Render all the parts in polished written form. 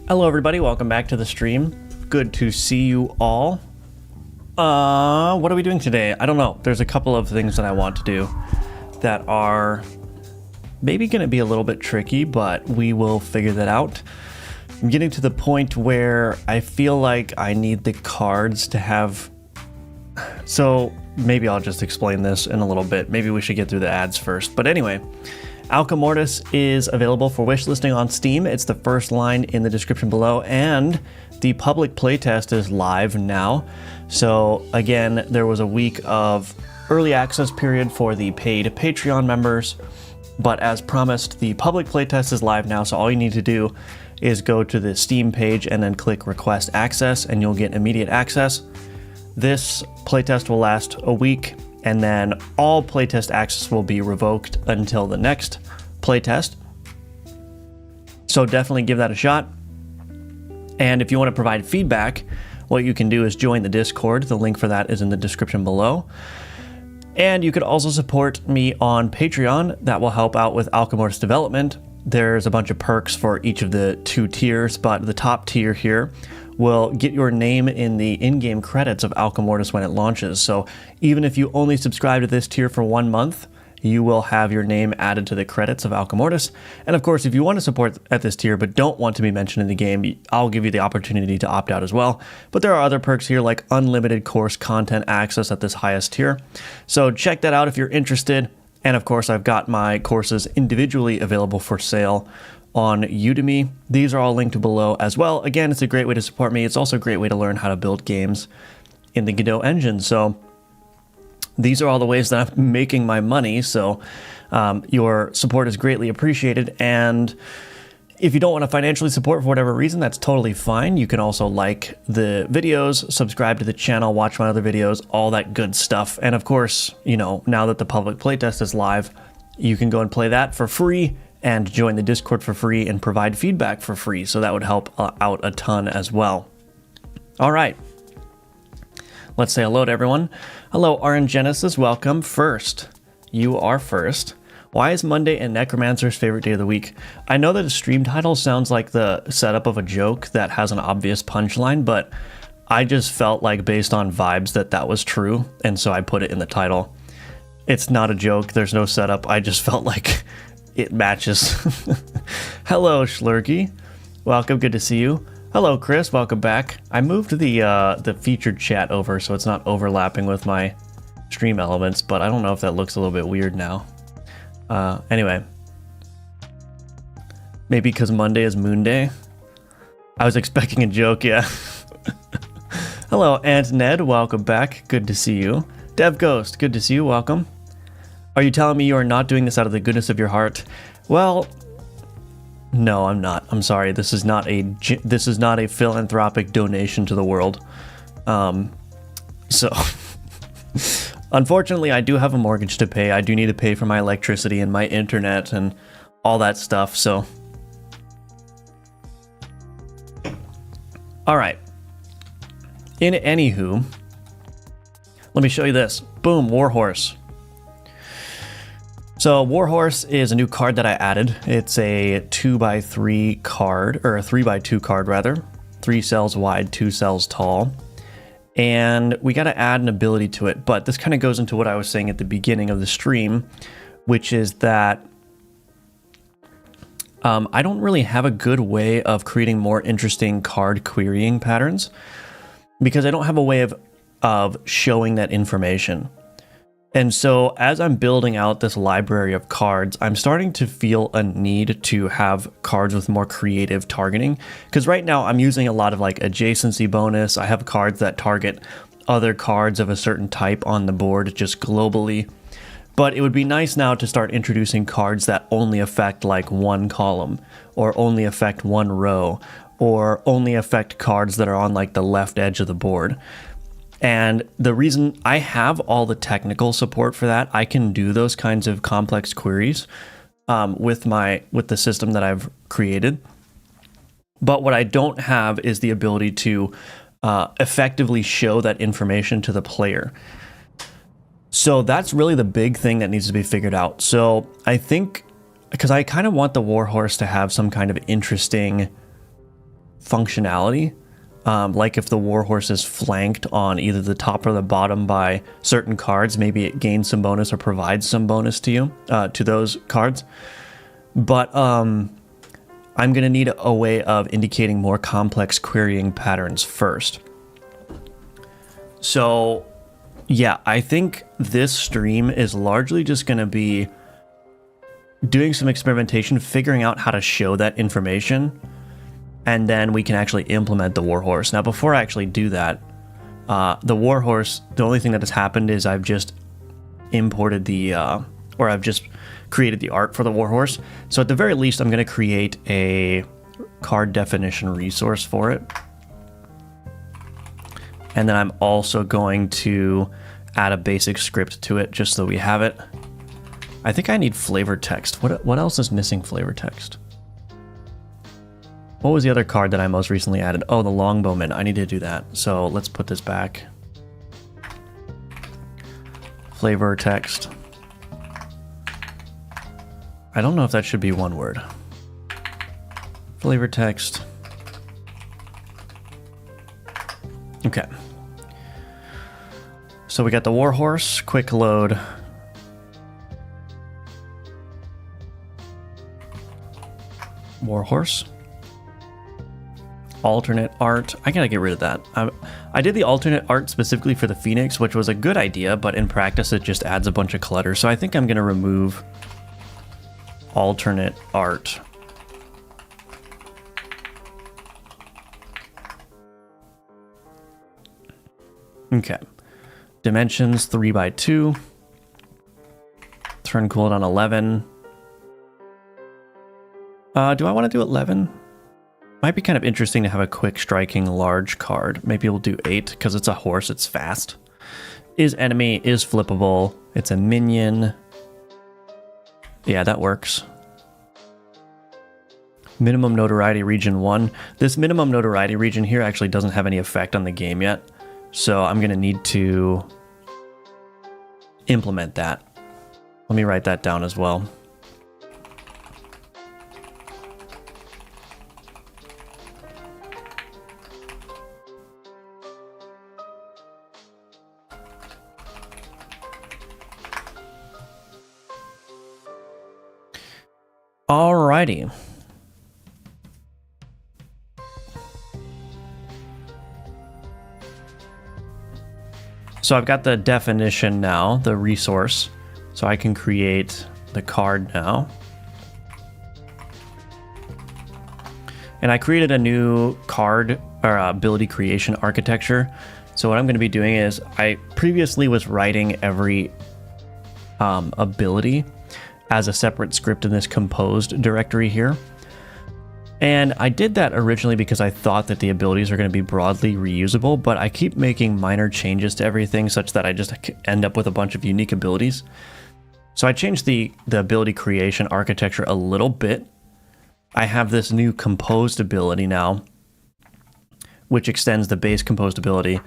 Hello everybody, welcome back to the stream. Good to see you all. What are we doing today? I don't know. There's a couple of things that I want to do that are maybe going to be a little bit tricky, but we will figure that out. I'm getting to the point where I feel like I need the cards to have... So maybe I'll just explain this in a little bit. Maybe we should get through the ads first. But anyway, Alka Mortis is available for wishlisting on Steam. It's the first line in the description below, and the public playtest is live now. So again, there was a week of early access period for the paid Patreon members, but as promised, the public playtest is live now, so all you need to do is go to the Steam page and then click request access, and you'll get immediate access. This playtest will last a week, and then all playtest access will be revoked until the next playtest. So definitely give that a shot. And if you want to provide feedback, what you can do is join the Discord. The link for that is in the description below. And you could also support me on Patreon. That will help out with Alka Mortis development. There's a bunch of perks for each of the 2 tiers, but the top tier here will get your name in the in-game credits of Alka Mortis when it launches. So even if you only subscribe to this tier for 1 month, you will have your name added to the credits of Alka Mortis. And of course, if you want to support at this tier but don't want to be mentioned in the game, I'll give you the opportunity to opt out as well. But there are other perks here like unlimited course content access at this highest tier. So check that out if you're interested. And of course, I've got my courses individually available for sale on Udemy. These are all linked below as well. Again, it's a great way to support me. It's also a great way to learn how to build games in the Godot engine. So these are all the ways that I'm making my money. So your support is greatly appreciated. And if you don't want to financially support for whatever reason, that's totally fine. You can also like the videos, subscribe to the channel, watch my other videos, all that good stuff. And of course, you know, now that the public playtest is live, you can go and play that for free and join the Discord for free and provide feedback for free. So that would help out a ton as well. All right. Let's say hello to everyone. Hello, RN Genesis. Welcome. First. You are first. Why is Monday and Necromancer's favorite day of the week? I know that a stream title sounds like the setup of a joke that has an obvious punchline, but I just felt like based on vibes that was true, and so I put it in the title. It's not a joke. There's no setup. I just felt like it matches. Hello, Schlurky. Welcome. Good to see you. Hello, Chris. Welcome back. I moved the featured chat over so it's not overlapping with my stream elements, but I don't know if that looks a little bit weird now. Anyway. Maybe because Monday is Moon Day. I was expecting a joke, yeah. Hello, Aunt Ned, welcome back. Good to see you. Dev Ghost, good to see you, welcome. Are you telling me you are not doing this out of the goodness of your heart? Well, no, I'm not. I'm sorry. This is not a philanthropic donation to the world. So unfortunately, I do have a mortgage to pay. I do need to pay for my electricity and my internet and all that stuff, so. All right. In anywho, let me show you this. Boom, Warhorse. So Warhorse is a new card that I added. It's a 2x3 card, or a 3x2 card rather. 3 cells wide, 2 cells tall. And we got to add an ability to it, but this kind of goes into what I was saying at the beginning of the stream, which is that I don't really have a good way of creating more interesting card querying patterns because I don't have a way of showing that information. And so as I'm building out this library of cards, I'm starting to feel a need to have cards with more creative targeting. Because right now I'm using a lot of like adjacency bonus. I have cards that target other cards of a certain type on the board just globally. But it would be nice now to start introducing cards that only affect like one column, or only affect one row, or only affect cards that are on like the left edge of the board. And the reason I have all the technical support for that, I can do those kinds of complex queries with the system that I've created. But what I don't have is the ability to effectively show that information to the player. So that's really the big thing that needs to be figured out. So I think, because I kind of want the Warhorse to have some kind of interesting functionality. Like if the Warhorse is flanked on either the top or the bottom by certain cards, maybe it gains some bonus or provides some bonus to you, to those cards. But I'm going to need a way of indicating more complex querying patterns first. So yeah, I think this stream is largely just going to be doing some experimentation, figuring out how to show that information. And then we can actually implement the Warhorse. Now, before I actually do that, the Warhorse, the only thing that has happened is I've just imported or I've just created the art for the Warhorse. So at the very least, I'm going to create a card definition resource for it. And then I'm also going to add a basic script to it just so we have it. I think I need flavor text. What else is missing flavor text? What was the other card that I most recently added? Oh, the Longbowman. I need to do that. So let's put this back. Flavor text. I don't know if that should be one word. Flavor text. Okay. So we got the Warhorse, quick load. Warhorse. Alternate art. I gotta get rid of that. I did the alternate art specifically for the Phoenix, which was a good idea, but in practice it just adds a bunch of clutter. So I think I'm gonna remove alternate art. Okay. Dimensions 3x2. Turn cooldown 11. Do I want to do 11? Might be kind of interesting to have a quick striking large card. Maybe we'll do 8 because it's a horse, it's fast. Is enemy, is flippable. It's a minion. Yeah, that works. Minimum notoriety region 1. This minimum notoriety region here actually doesn't have any effect on the game yet. So I'm going to need to implement that. Let me write that down as well. Alrighty. So I've got the definition now, the resource, so I can create the card now. And I created a new card or ability creation architecture. So what I'm going to be doing is I previously was writing every ability as a separate script in this composed directory here. And I did that originally because I thought that the abilities are going to be broadly reusable, but I keep making minor changes to everything such that I just end up with a bunch of unique abilities. So I changed the ability creation architecture a little bit. I have this new composed ability now, which extends the base composed ability,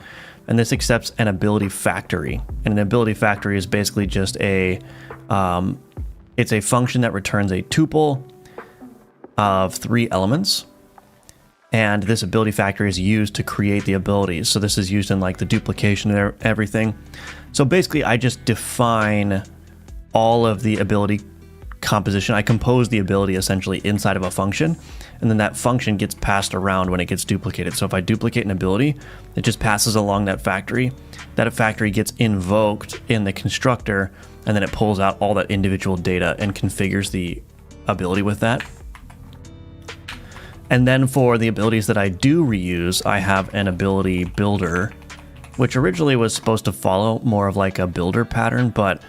and this accepts an ability factory. And an ability factory is basically just it's a function that returns a tuple of 3 elements, and this ability factory is used to create the abilities. So this is used in like the duplication and everything. So basically I just define all of the ability composition. I compose the ability essentially inside of a function, and then that function gets passed around when it gets duplicated. So if I duplicate an ability, it just passes along that factory. That factory gets invoked in the constructor, and then it pulls out all that individual data and configures the ability with that. And then for the abilities that I do reuse, I have an ability builder, which originally was supposed to follow more of like a builder pattern, but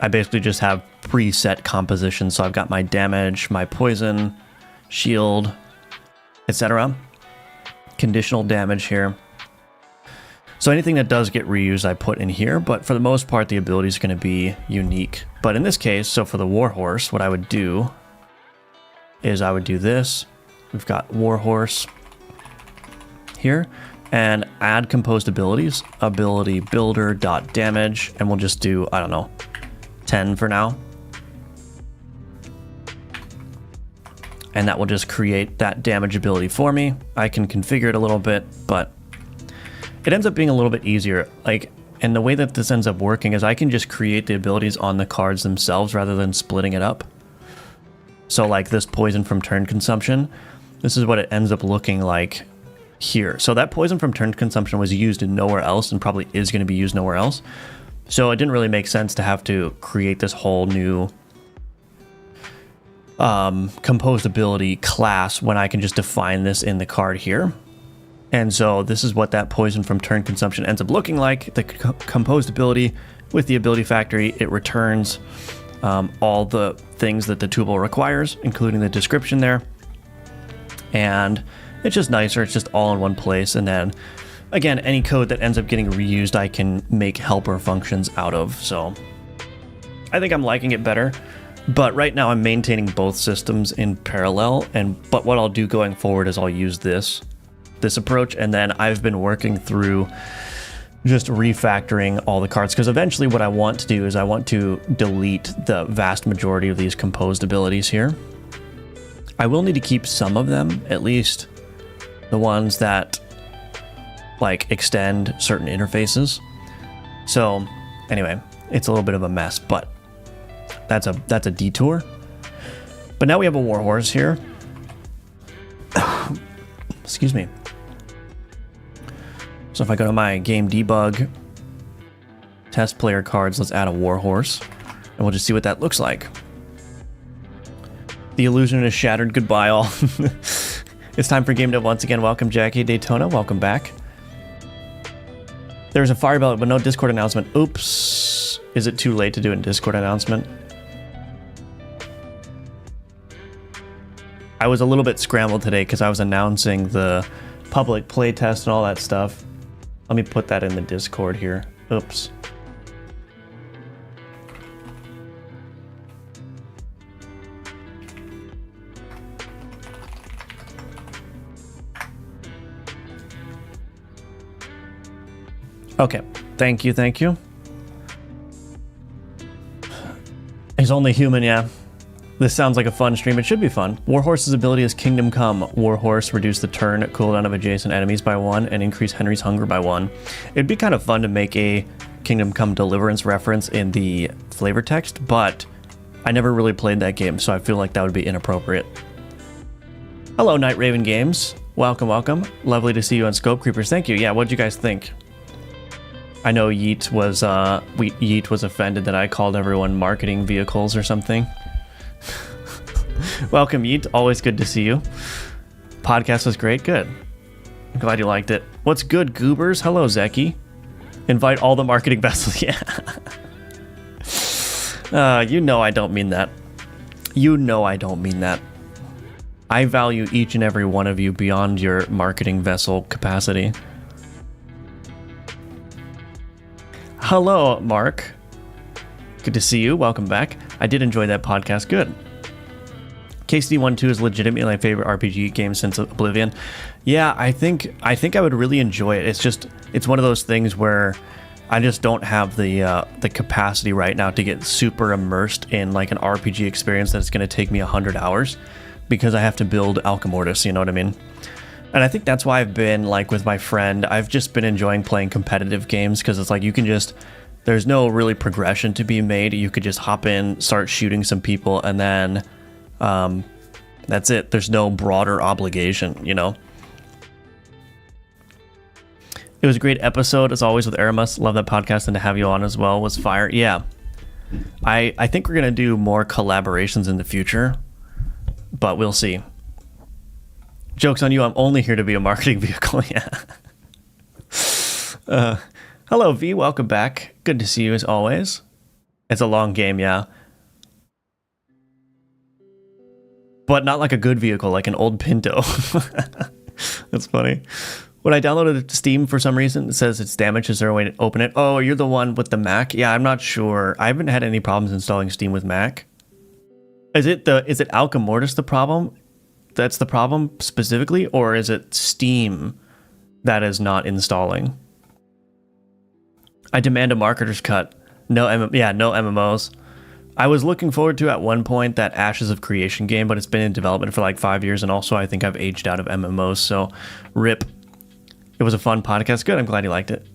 I basically just have preset compositions. So I've got my damage, my poison, shield, etc. Conditional damage here. So anything that does get reused, I put in here, but for the most part, the ability is going to be unique. But in this case, so for the Warhorse, what I would do is I would do this. We've got Warhorse here, and add composed abilities, ability builder dot damage, and we'll just do, I don't know, 10 for now. And that will just create that damage ability for me. I can configure it a little bit, but it ends up being a little bit easier. Like, and the way that this ends up working is I can just create the abilities on the cards themselves rather than splitting it up. So like this poison from turn consumption, this is what it ends up looking like here. So that poison from turn consumption was used in nowhere else and probably is going to be used nowhere else. So it didn't really make sense to have to create this whole new composed ability class when I can just define this in the card here. And so this is what that poison from turn consumption ends up looking like. The composed ability with the ability factory, it returns all the things that the tuple requires, including the description there. And it's just nicer. It's just all in one place. And then again, any code that ends up getting reused, I can make helper functions out of. So I think I'm liking it better. But right now I'm maintaining both systems in parallel. But what I'll do going forward is I'll use this approach. And then I've been working through just refactoring all the cards, because eventually what I want to do is I want to delete the vast majority of these composed abilities here. I will need to keep some of them, at least the ones that like extend certain interfaces. So anyway, it's a little bit of a mess, but that's a detour. But now we have a Warhorse here. Excuse me. So if I go to my game debug, test player cards, let's add a Warhorse, and we'll just see what that looks like. The illusion is shattered. Goodbye, all. It's time for Game Dev once again. Welcome, Jackie Daytona. Welcome back. There's a fire belt, but no Discord announcement. Oops. Is it too late to do a Discord announcement? I was a little bit scrambled today because I was announcing the public playtest and all that stuff. Let me put that in the Discord here. Oops. Okay, thank you, thank you. He's only human, yeah. This sounds like a fun stream. It should be fun. Warhorse's ability is Kingdom Come. Warhorse reduce the turn cooldown of adjacent enemies by 1 and increase Henry's hunger by 1. It'd be kind of fun to make a Kingdom Come Deliverance reference in the flavor text, but I never really played that game, so I feel like that would be inappropriate. Hello, Night Raven Games. Welcome, welcome. Lovely to see you on Scope Creepers. Thank you. Yeah, what'd you guys think? I know Yeet was offended that I called everyone marketing vehicles or something. Welcome, Yeet. Always good to see you. Podcast was great. Good. I'm glad you liked it. What's good, goobers? Hello, Zeki. Invite all the marketing vessels. Yeah. You know I don't mean that. You know I don't mean that. I value each and every one of you beyond your marketing vessel capacity. Hello, Mark. Good to see you. Welcome back. I did enjoy that podcast. Good. KCD 1-2 is legitimately my favorite RPG game since Oblivion. Yeah, I think I would really enjoy it. It's one of those things where I just don't have the capacity right now to get super immersed in like an RPG experience that's going to take me 100 hours because I have to build Alchemortis, you know what I mean? And I think that's why I've been like with my friend, I've just been enjoying playing competitive games because it's like you can just, there's no really progression to be made. You could just hop in, start shooting some people, and then that's it. There's no broader obligation, you know? It was a great episode, as always, with Aramus. Love that podcast, and to have you on as well was fire. Yeah. I think we're going to do more collaborations in the future, but we'll see. Joke's on you, I'm only here to be a marketing vehicle. Yeah. Hello, V. Welcome back. Good to see you, as always. It's a long game, yeah. But not like a good vehicle, like an old Pinto. That's funny. When I downloaded it to Steam, for some reason, it says it's damaged. Is there a way to open it? Oh, you're the one with the Mac? Yeah, I'm not sure. I haven't had any problems installing Steam with Mac. Is it Alchemortis the problem? That's the problem specifically? Or is it Steam that is not installing? I demand a marketer's cut. No MMOs. I was looking forward to at one point that Ashes of Creation game, but it's been in development for like 5 years, and also I think I've aged out of MMOs, so RIP. It was a fun podcast. Good, I'm glad you liked it.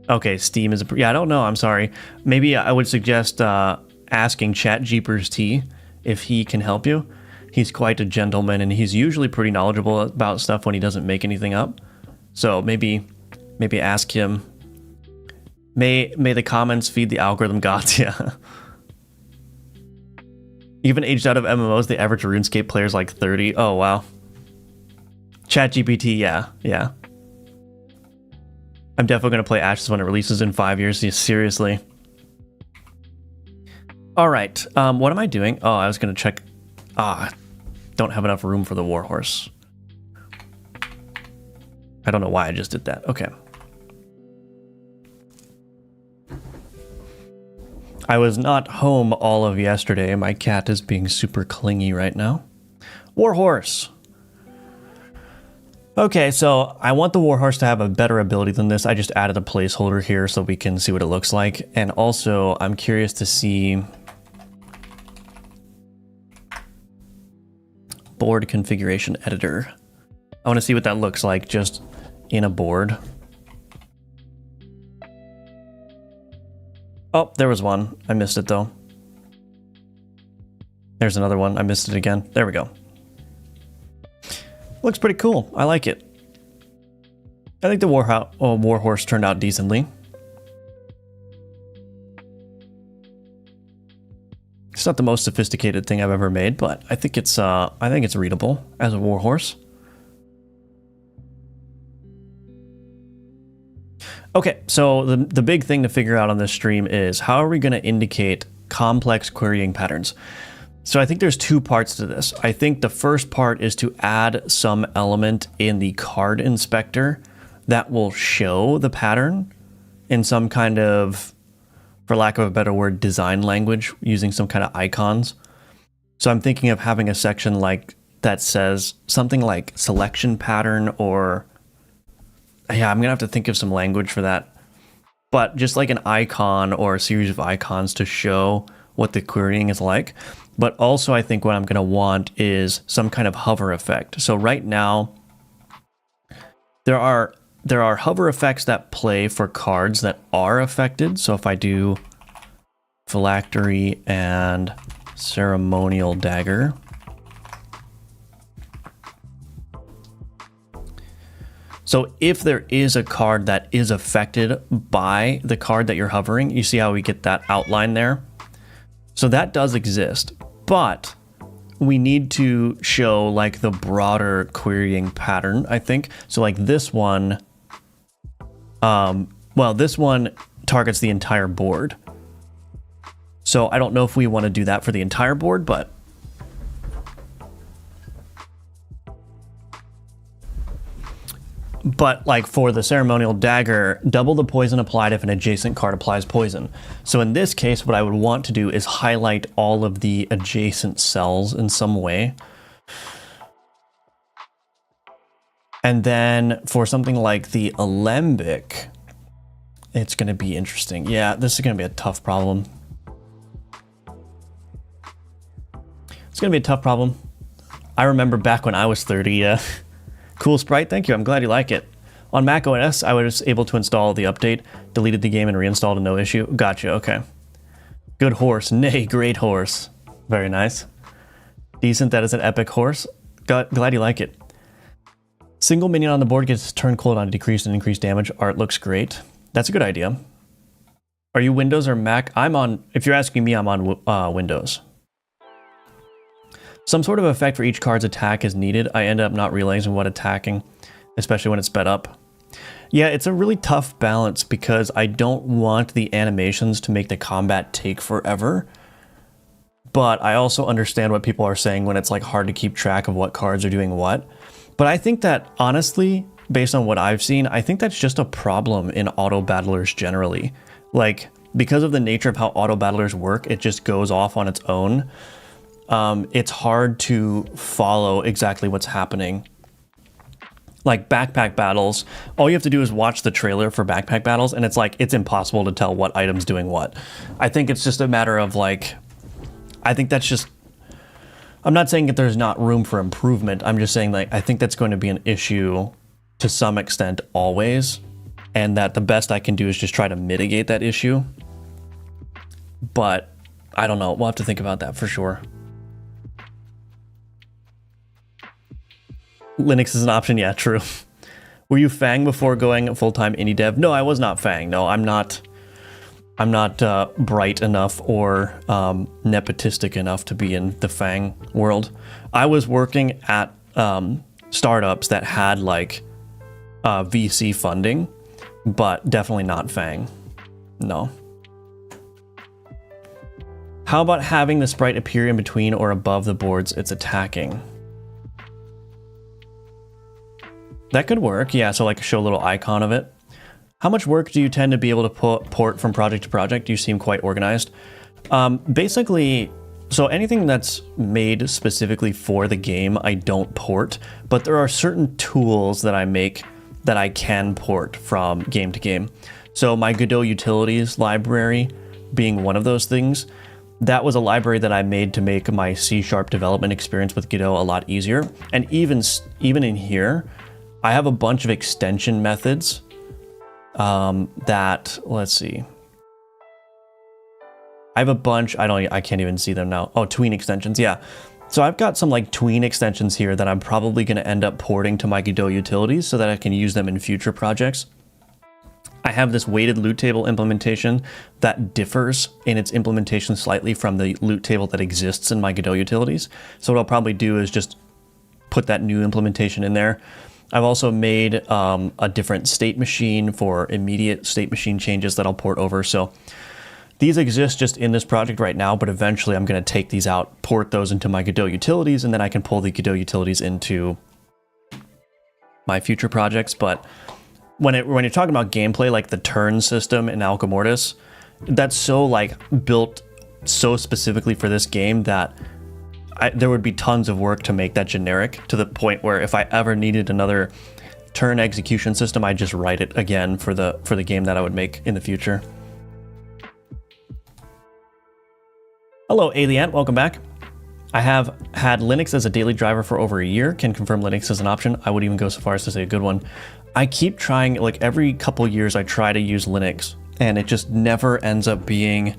Okay, Steam is... Yeah, I don't know, I'm sorry. Maybe I would suggest asking ChatGPT if he can help you. He's quite a gentleman, and he's usually pretty knowledgeable about stuff when he doesn't make anything up. So maybe ask him. May the comments feed the algorithm gods, yeah. Even aged out of MMOs, the average RuneScape player is like 30. Oh, wow. ChatGPT, yeah. I'm definitely going to play Ashes when it releases in 5 years. Yeah, seriously. All right. What am I doing? Oh, I was going to check. Don't have enough room for the Warhorse. I don't know why I just did that. Okay. I was not home all of yesterday. My cat is being super clingy right now. Warhorse. Okay, so I want the Warhorse to have a better ability than this. I just added a placeholder here so we can see what it looks like. And also, I'm curious to see board configuration editor. I want to see what that looks like just in a board. Oh, there was one. I missed it though. There's another one. I missed it again. There we go. Looks pretty cool. I like it. I think the Warhorse turned out decently. It's not the most sophisticated thing I've ever made, but I think it's readable as a Warhorse. Okay, so the big thing to figure out on this stream is how are we going to indicate complex querying patterns? So I think there's two parts to this. I think the first part is to add some element in the card inspector that will show the pattern in some kind of, for lack of a better word, design language, using some kind of icons. So I'm thinking of having a section like that says something like selection pattern, or yeah, I'm gonna have to think of some language for that. But just like an icon or a series of icons to show what the querying is like. But also I think what I'm gonna want is some kind of hover effect. So right now, there are hover effects that play for cards that are affected. So if I do phylactery and ceremonial dagger. So if there is a card that is affected by the card that you're hovering, you see how we get that outline there? So that does exist, but we need to show like the broader querying pattern, I think. So like this one, well, this one targets the entire board. So I don't know if we want to do that for the entire board, but like for the ceremonial dagger, double the poison applied if an adjacent card applies poison. So in this case, what I would want to do is highlight all of the adjacent cells in some way. And then for something like the alembic, it's going to be interesting. Yeah, this is going to be a tough problem. It's going to be a tough problem. I remember back when I was 30, cool sprite, thank you. I'm glad you like it. On Mac OS, I was able to install the update, deleted the game, and reinstalled, no issue. Gotcha, okay. Good horse. Nay, great horse. Very nice. Decent, that is an epic horse. Glad you like it. Single minion on the board gets turn cooldown to decrease and increase damage. Art looks great. That's a good idea. Are you Windows or Mac? I'm on, if you're asking me, I'm on Windows. Some sort of effect for each card's attack is needed. I end up not realizing what attacking, especially when it's sped up. Yeah, it's a really tough balance because I don't want the animations to make the combat take forever. But I also understand what people are saying when it's like hard to keep track of what cards are doing what. But I think that honestly, based on what I've seen, I think that's just a problem in auto battlers generally. Like, because of the nature of how auto battlers work, it just goes off on its own. It's hard to follow exactly what's happening. Like backpack battles, all you have to do is watch the trailer for backpack battles, and it's like, it's impossible to tell what item's doing what. I think it's just a matter of like, I think that's just, I'm not saying that there's not room for improvement. I'm just saying like, I think that's going to be an issue to some extent always, and that the best I can do is just try to mitigate that issue. But I don't know, we'll have to think about that for sure. Linux is an option, yeah, true. Were you Fang before going full-time indie dev? No, I was not Fang. No, I'm not bright enough or nepotistic enough to be in the Fang world. I was working at startups that had like VC funding, but definitely not Fang. No. How about having the sprite appear in between or above the boards it's attacking? That could work, yeah, so like show a little icon of it. How much work do you tend to be able to port from project to project? You seem quite organized. Basically, so anything that's made specifically for the game, I don't port, but there are certain tools that I make that I can port from game to game. So my Godot utilities library being one of those things, that was a library that I made to make my C# development experience with Godot a lot easier. And even in here, I have a bunch of extension methods that, let's see. I have a bunch, I can't even see them now. Oh, tween extensions, yeah. So I've got some like tween extensions here that I'm probably gonna end up porting to my Godot utilities so that I can use them in future projects. I have this weighted loot table implementation that differs in its implementation slightly from the loot table that exists in my Godot utilities. So what I'll probably do is just put that new implementation in there. I've also made a different state machine for immediate state machine changes that I'll port over. So these exist just in this project right now, but eventually I'm going to take these out, port those into my Godot utilities, and then I can pull the Godot utilities into my future projects. But when you're talking about gameplay, like the turn system in Alka Mortis, that's so like built so specifically for this game that there would be tons of work to make that generic, to the point where if I ever needed another turn execution system, I'd just write it again for the game that I would make in the future. Hello, Alien, welcome back. I have had Linux as a daily driver for over a year. Can confirm Linux is an option. I would even go so far as to say a good one. I keep trying, like every couple years I try to use Linux, and it just never ends up being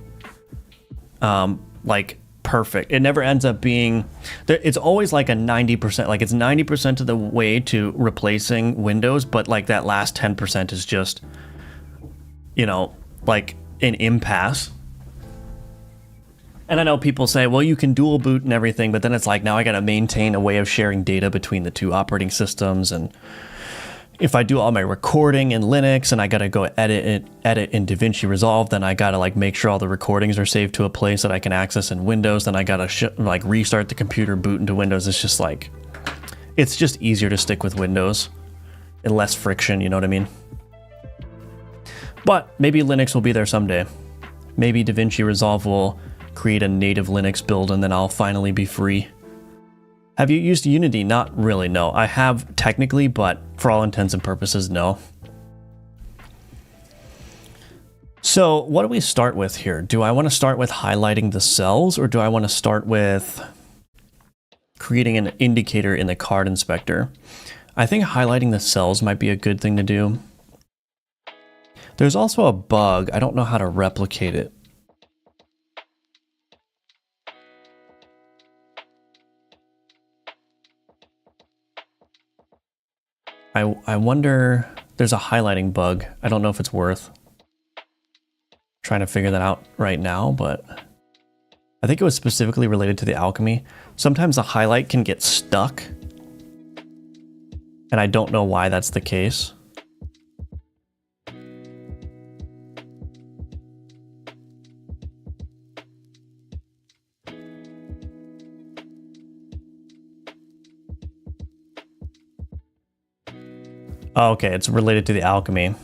like perfect. It never ends up being, it's always like a 90%, like it's 90% of the way to replacing Windows, but like that last 10% is just, you know, like an impasse. And I know people say, well, you can dual boot and everything, but then it's like, now I got to maintain a way of sharing data between the two operating systems. And if I do all my recording in Linux and I got to go edit in DaVinci Resolve, then I got to like make sure all the recordings are saved to a place that I can access in Windows. Then I got to like restart the computer, boot into Windows. It's just like, it's just easier to stick with Windows and less friction, you know what I mean? But maybe Linux will be there someday. Maybe DaVinci Resolve will create a native Linux build and then I'll finally be free. Have you used Unity? Not really, no. I have technically, but for all intents and purposes, no. So what do we start with here? Do I want to start with highlighting the cells, or do I want to start with creating an indicator in the card inspector? I think highlighting the cells might be a good thing to do. There's also a bug. I don't know how to replicate it. I wonder, there's a highlighting bug. I don't know if it's worth trying to figure that out right now, but I think it was specifically related to the alchemy. Sometimes the highlight can get stuck, and I don't know why that's the case. Oh, okay, it's related to the alchemy.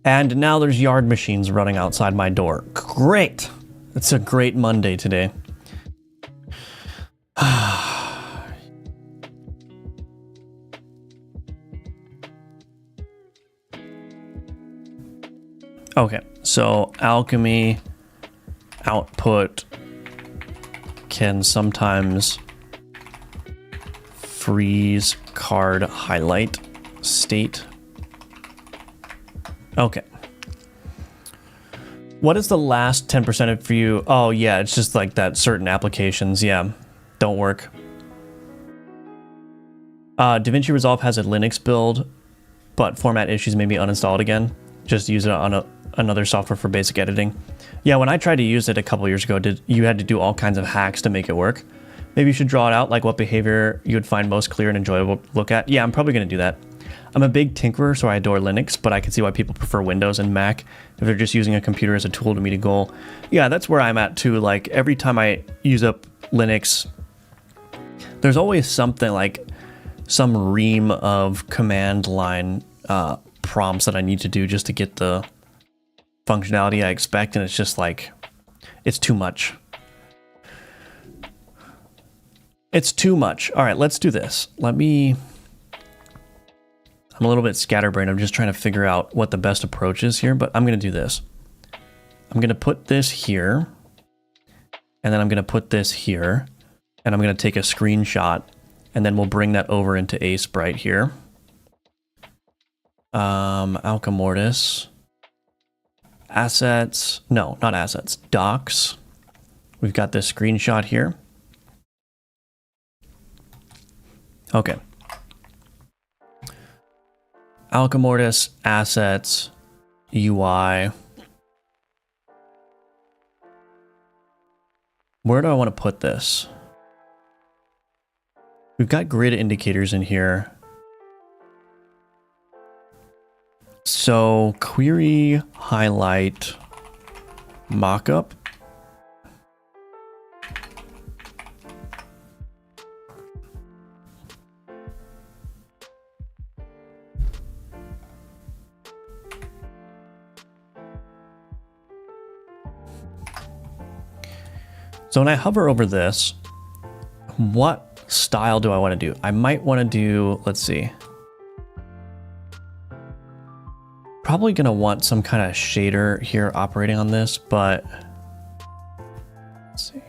And now there's yard machines running outside my door. Great! It's a great Monday today. Okay, so alchemy output can sometimes freeze card highlight state. Okay. What is the last 10% for you? Oh yeah, it's just like that certain applications, yeah, don't work. DaVinci Resolve has a Linux build, but format issues made me uninstall it again. Just use it on another software for basic editing. Yeah, when I tried to use it a couple years ago, you had to do all kinds of hacks to make it work. Maybe you should draw it out, like what behavior you would find most clear and enjoyable to look at. Yeah, I'm probably going to do that. I'm a big tinkerer, so I adore Linux, but I can see why people prefer Windows and Mac if they're just using a computer as a tool to meet a goal. Yeah, that's where I'm at too. Like every time I use up Linux, there's always something like some ream of command line prompts that I need to do just to get the functionality I expect, and it's just like, it's too much. It's too much. All right, let's do this. I'm a little bit scatterbrained. I'm just trying to figure out what the best approach is here, but I'm going to do this. I'm going to put this here, and then I'm going to put this here, and I'm going to take a screenshot, and then we'll bring that over into Sprite here. Alchemortis. Assets. No, not assets. Docs. We've got this screenshot here. Okay. Alchemortis, assets, UI. Where do I want to put this? We've got grid indicators in here. So query highlight mockup. So when I hover over this, what style do I want to do? I might want to do, let's see. Probably going to want some kind of shader here operating on this, but let's see.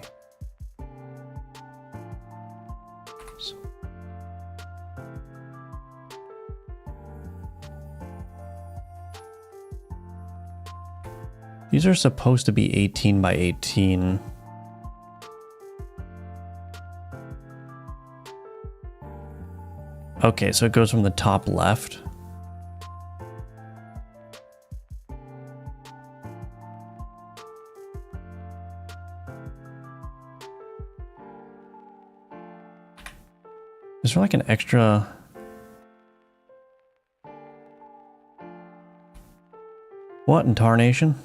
These are supposed to be 18 by 18. Okay, so it goes from the top left. Is there like an extra... What in tarnation?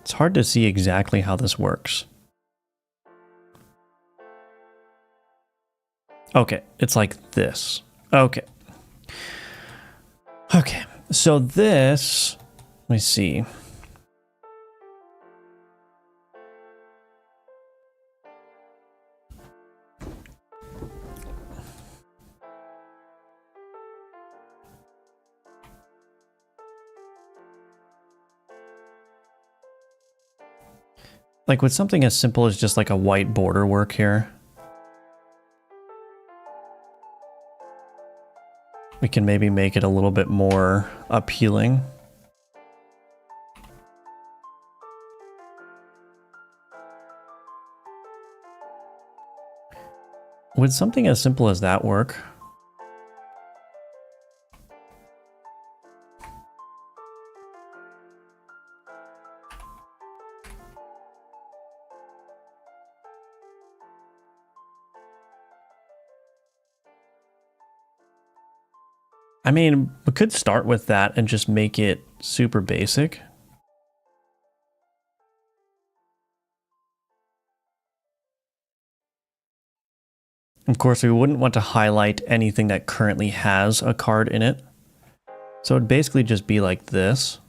It's hard to see exactly how this works. Okay, it's like this. Okay. Okay, so this, let me see. Like with something as simple as just like a white border work here, we can maybe make it a little bit more appealing. Would something as simple as that work? I mean, we could start with that and just make it super basic. Of course, we wouldn't want to highlight anything that currently has a card in it. So it'd basically just be like this.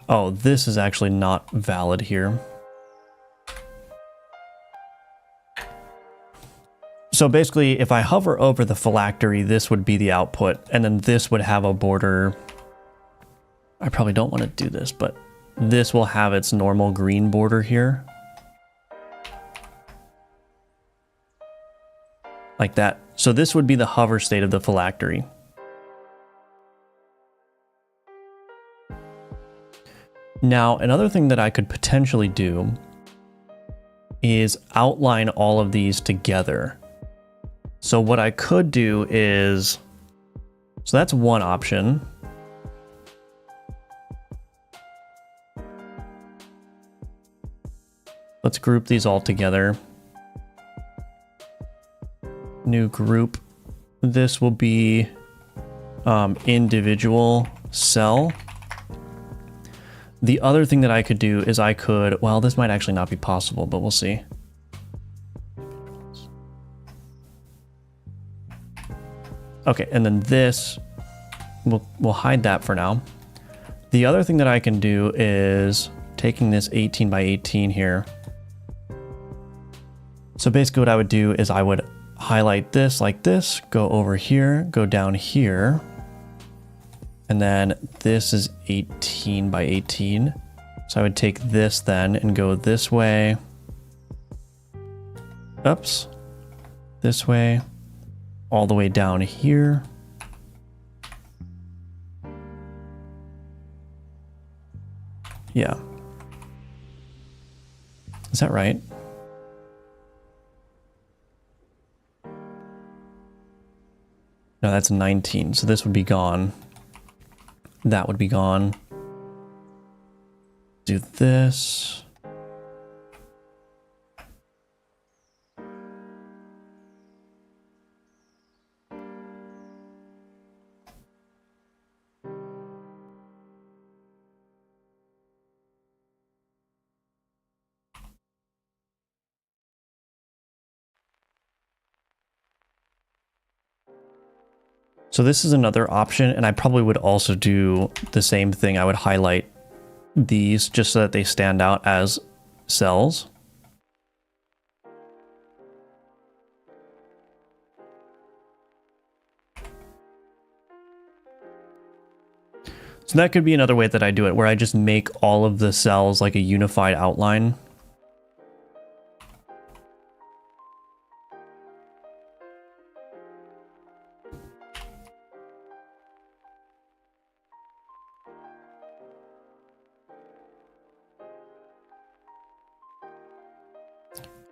Oh, this is actually not valid here. So basically, if I hover over the phylactery, this would be the output, and then this would have a border. I probably don't want to do this, but this will have its normal green border here. Like that. So this would be the hover state of the phylactery. Now, another thing that I could potentially do is outline all of these together. So what I could do is, so that's one option. Let's group these all together. New group. This will be individual cell. The other thing that I could do is I could, well, this might actually not be possible, but we'll see. Okay, and then this, we'll hide that for now. The other thing that I can do is taking this 18 by 18 here. So basically what I would do is I would highlight this like this, go over here, go down here, and then this is 18 by 18. So I would take this then and go this way. Oops. This way. All the way down here. Yeah. Is that right? No, that's 19. So this would be gone. That would be gone. Do this. So this is another option, and I probably would also do the same thing. I would highlight these just so that they stand out as cells. So that could be another way that I do it, where I just make all of the cells like a unified outline.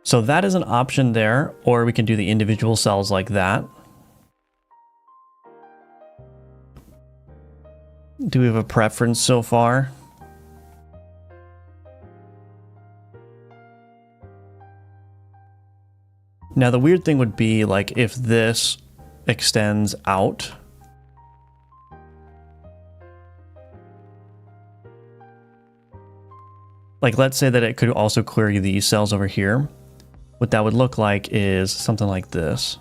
So that is an option there, or we can do the individual cells like that. Do we have a preference so far? Now the weird thing would be like if this extends out. Like let's say that it could also query these cells over here. What that would look like is something like this.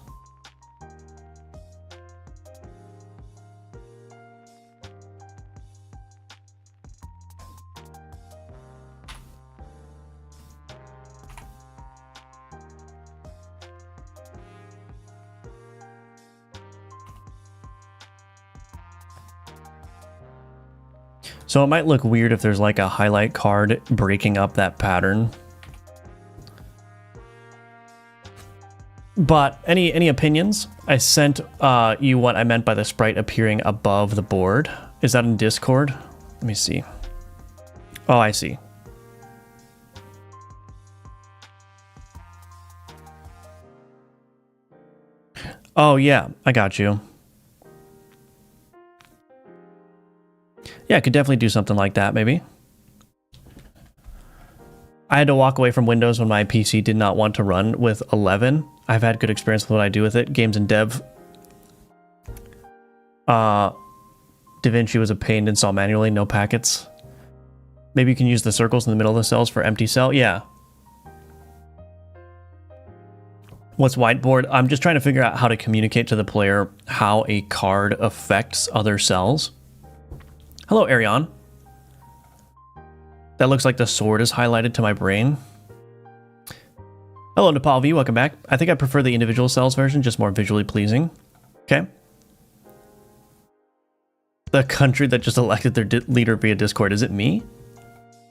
So it might look weird if there's like a highlight card breaking up that pattern. But any opinions? I sent you what I meant by the sprite appearing above the board. Is that in Discord? Let me see. Oh, I see. Oh, yeah, I got you. Yeah, I could definitely do something like that, maybe. I had to walk away from Windows when my PC did not want to run with 11. I've had good experience with what I do with it. Games and dev. DaVinci was a pain to install manually, no packets. Maybe you can use the circles in the middle of the cells for empty cell. Yeah. What's whiteboard? I'm just trying to figure out how to communicate to the player how a card affects other cells. Hello, Arion. That looks like the sword is highlighted to my brain. Hello, Nepal V, welcome back. I think I prefer the individual cells version, just more visually pleasing. Okay. The country that just elected their leader via Discord, is it me?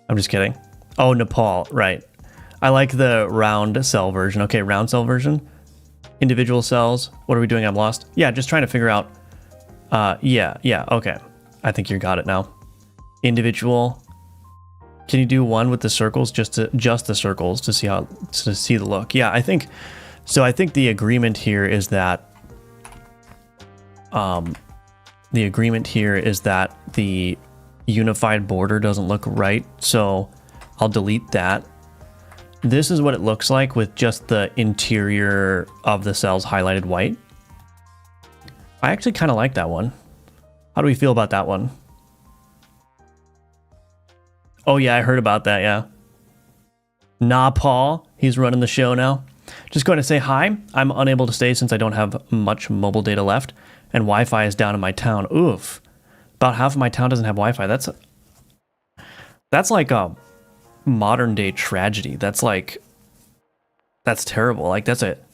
I'm just kidding. Oh, Nepal, right. I like the round cell version. Okay, round cell version. Individual cells. What are we doing? I'm lost. Yeah, just trying to figure out. Yeah, okay. I think you got it now. Individual. Can you do one with the circles, just the circles to see the look? Yeah, I think so. I think the agreement here is that the unified border doesn't look right. So I'll delete that. This is what it looks like with just the interior of the cells highlighted white. I actually kind of like that one. How do we feel about that one? Oh yeah, I heard about that, yeah. Nah, Paul, he's running the show now. Just going to say hi. I'm unable to stay since I don't have much mobile data left, and Wi-Fi is down in my town. Oof. About half of my town doesn't have Wi-Fi. That's like a modern day tragedy. That's terrible. Like that's it.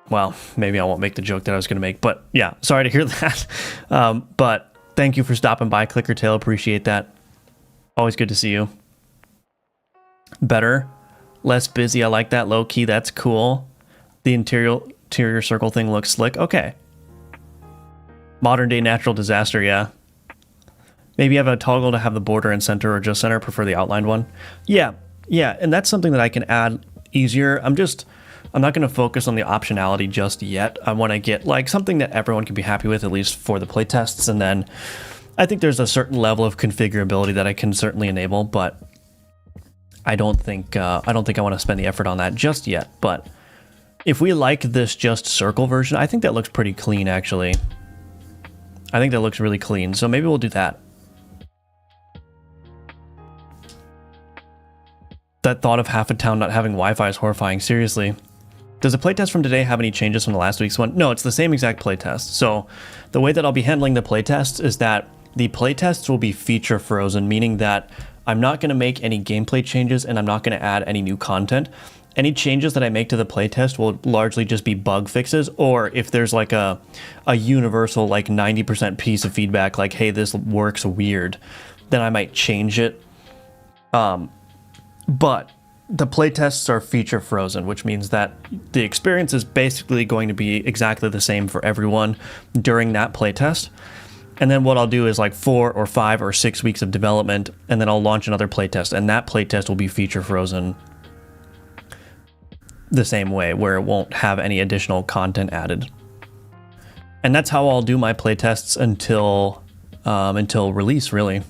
Well, maybe I won't make the joke that I was going to make, but yeah, sorry to hear that. But thank you for stopping by, Clickertail. Appreciate that. Always good to see you. Better, less busy. I like that. Low key. That's cool. The interior circle thing looks slick. Okay. Modern day natural disaster. Yeah. Maybe have a toggle to have the border and center or just center. Prefer the outlined one. Yeah. And that's something that I can add easier. I'm not going to focus on the optionality just yet. I want to get like something that everyone can be happy with, at least for the playtests. And then I think there's a certain level of configurability that I can certainly enable, but I don't think I want to spend the effort on that just yet. But if we like this just circle version, I think that looks pretty clean, actually. I think that looks really clean. So maybe we'll do that. That thought of half a town not having Wi-Fi is horrifying. Seriously. Does the playtest from today have any changes from the last week's one? No, it's the same exact playtest. So the way that I'll be handling the playtests is that the playtests will be feature frozen, meaning that I'm not going to make any gameplay changes, and I'm not going to add any new content. Any changes that I make to the playtest will largely just be bug fixes, or if there's like a universal like 90% piece of feedback, like, hey, this works weird, then I might change it. But the playtests are feature frozen, which means that the experience is basically going to be exactly the same for everyone during that playtest. And then what I'll do is like 4 or 5 or 6 weeks of development, and then I'll launch another playtest, and that playtest will be feature frozen the same way, where it won't have any additional content added. And that's how I'll do my playtests until release, really.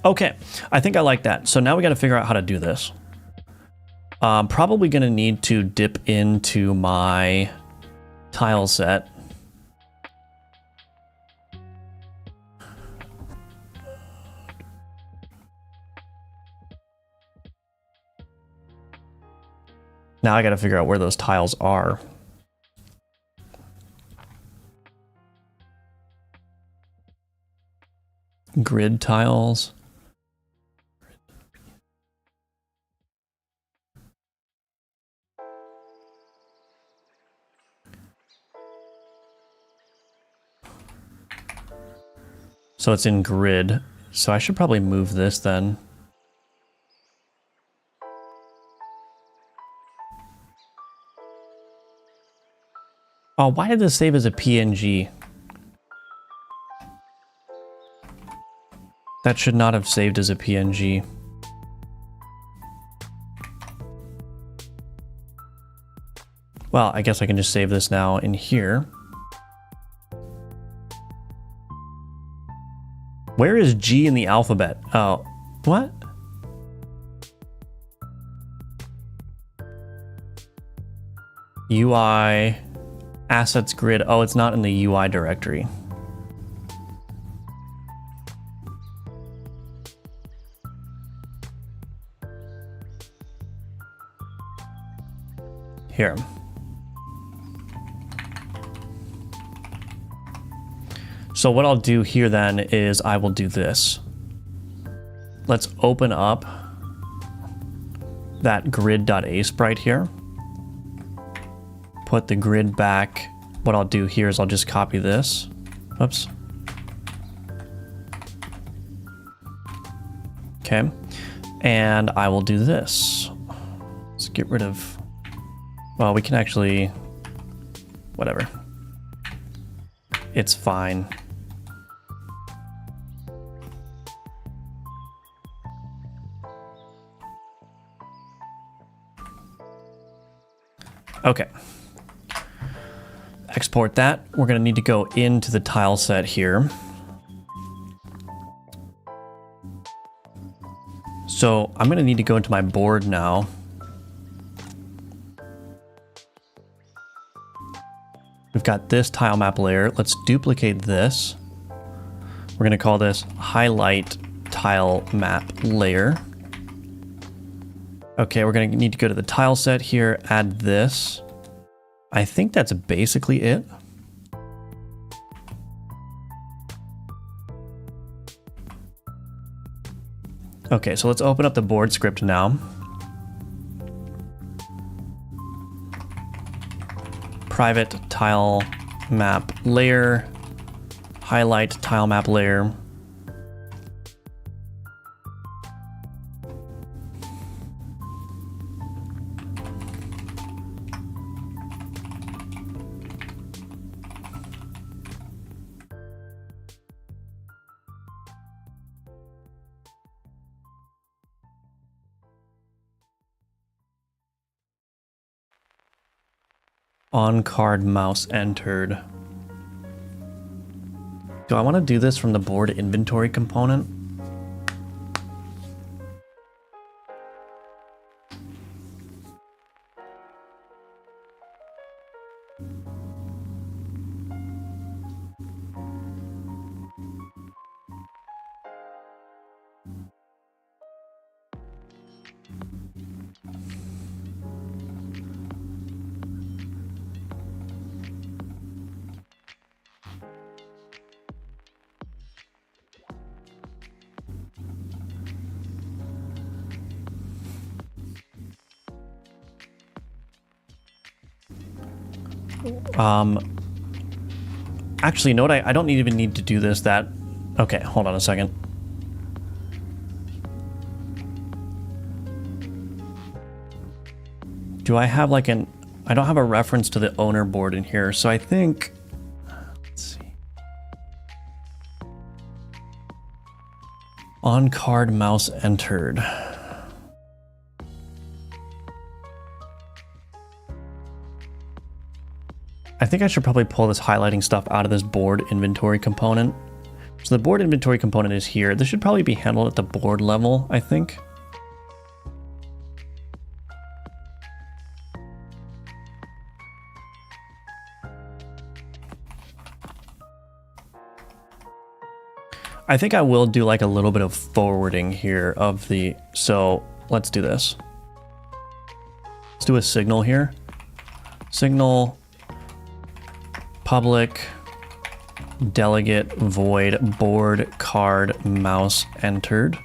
Okay, I think I like that. So now we got to figure out how to do this. Probably going to need to dip into my tile set. Now I got to figure out where those tiles are. Grid tiles. So it's in grid. So I should probably move this then. Oh, why did this save as a PNG? That should not have saved as a PNG. Well, I guess I can just save this now in here. Where is G in the alphabet? Oh, what? UI, assets grid. Oh, it's not in the UI directory. Here. So what I'll do here then is I will do this. Let's open up that grid.a sprite here. Put the grid back. What I'll do here is I'll just copy this. Oops. Okay. And I will do this. Let's get rid of, well, we can actually, whatever. It's fine. Okay. Export that. We're going to need to go into the tile set here. So I'm going to need to go into my board now. We've got this tile map layer. Let's duplicate this. We're going to call this highlight tile map layer. Okay, we're going to need to go to the tile set here, add this. I think that's basically it. Okay, so let's open up the board script now. Private tile map layer, highlight tile map layer. On card mouse entered. Do I want to do this from the board inventory component? Actually, you know what? I don't even need to do this. Okay, hold on a second. Do I have like I don't have a reference to the owner board in here, so I think, let's see. On card mouse entered. I think I should probably pull this highlighting stuff out of this board inventory component. So the board inventory component is here. This should probably be handled at the board level, I think. I think I will do like a little bit of forwarding here of the, so let's do this. Let's do a signal here. Signal public delegate void board card mouse entered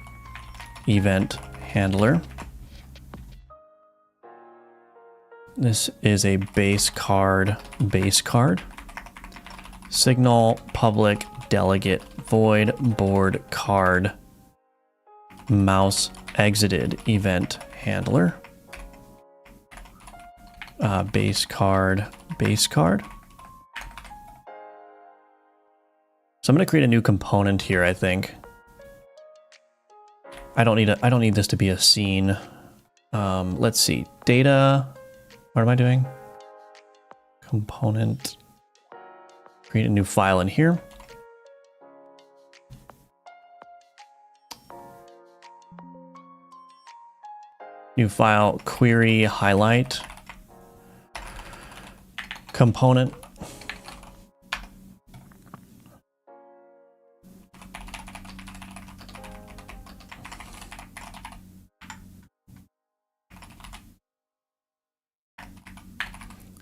event handler. This is a base card. Signal public delegate void board card mouse exited event handler. Base card. So I'm going to create a new component here, I think. I don't need this to be a scene. Let's see. Data. What am I doing? Component. Create a new file in here. New file, query, highlight. Component.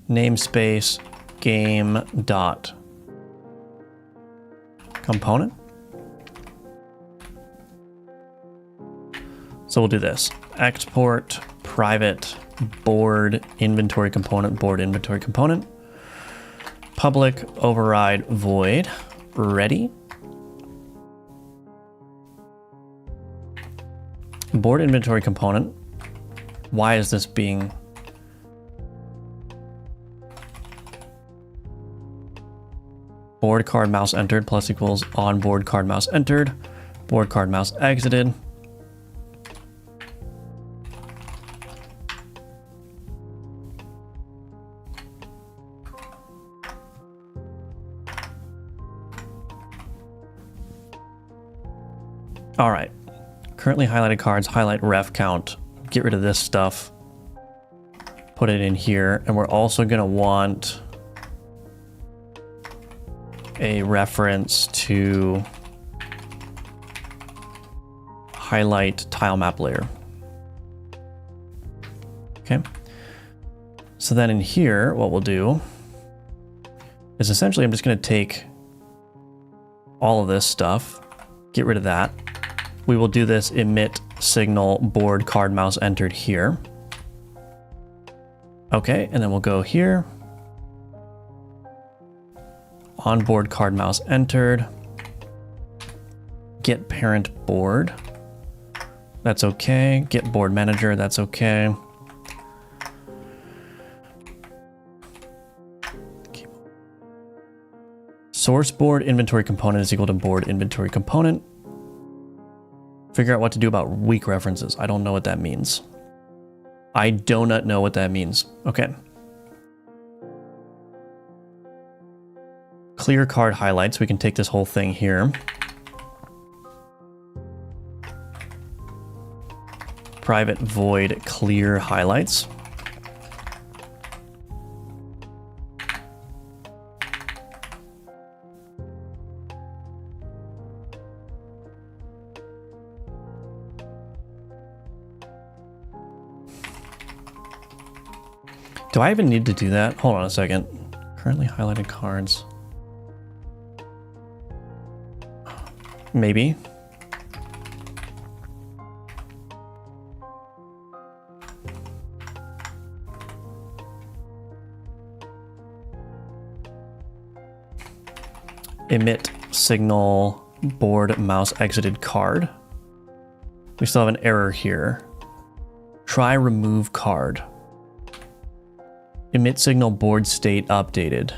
Namespace game dot component. So we'll do this. Export private board inventory component, public override void ready. Board inventory component. Why is this being board card mouse entered plus equals on board card mouse entered, board card mouse exited. All right, currently highlighted cards, highlight ref count, get rid of this stuff, put it in here, and we're also gonna want a reference to highlight tile map layer. Okay, so then in here, what we'll do is essentially I'm just gonna take all of this stuff, get rid of that. We will do this emit signal board card mouse entered here. Okay, and then we'll go here. Onboard card mouse entered. Get parent board. That's okay. Get board manager. That's okay. Source board inventory component is equal to board inventory component. Figure out what to do about weak references. I don't know what that means. I do not know what that means. Okay. Clear card highlights. We can take this whole thing here. Private void clear highlights. Do I even need to do that? Hold on a second. Currently highlighted cards. Maybe. emit signal board mouse exited card. We still have an error here. Try remove card. Emit signal board state updated.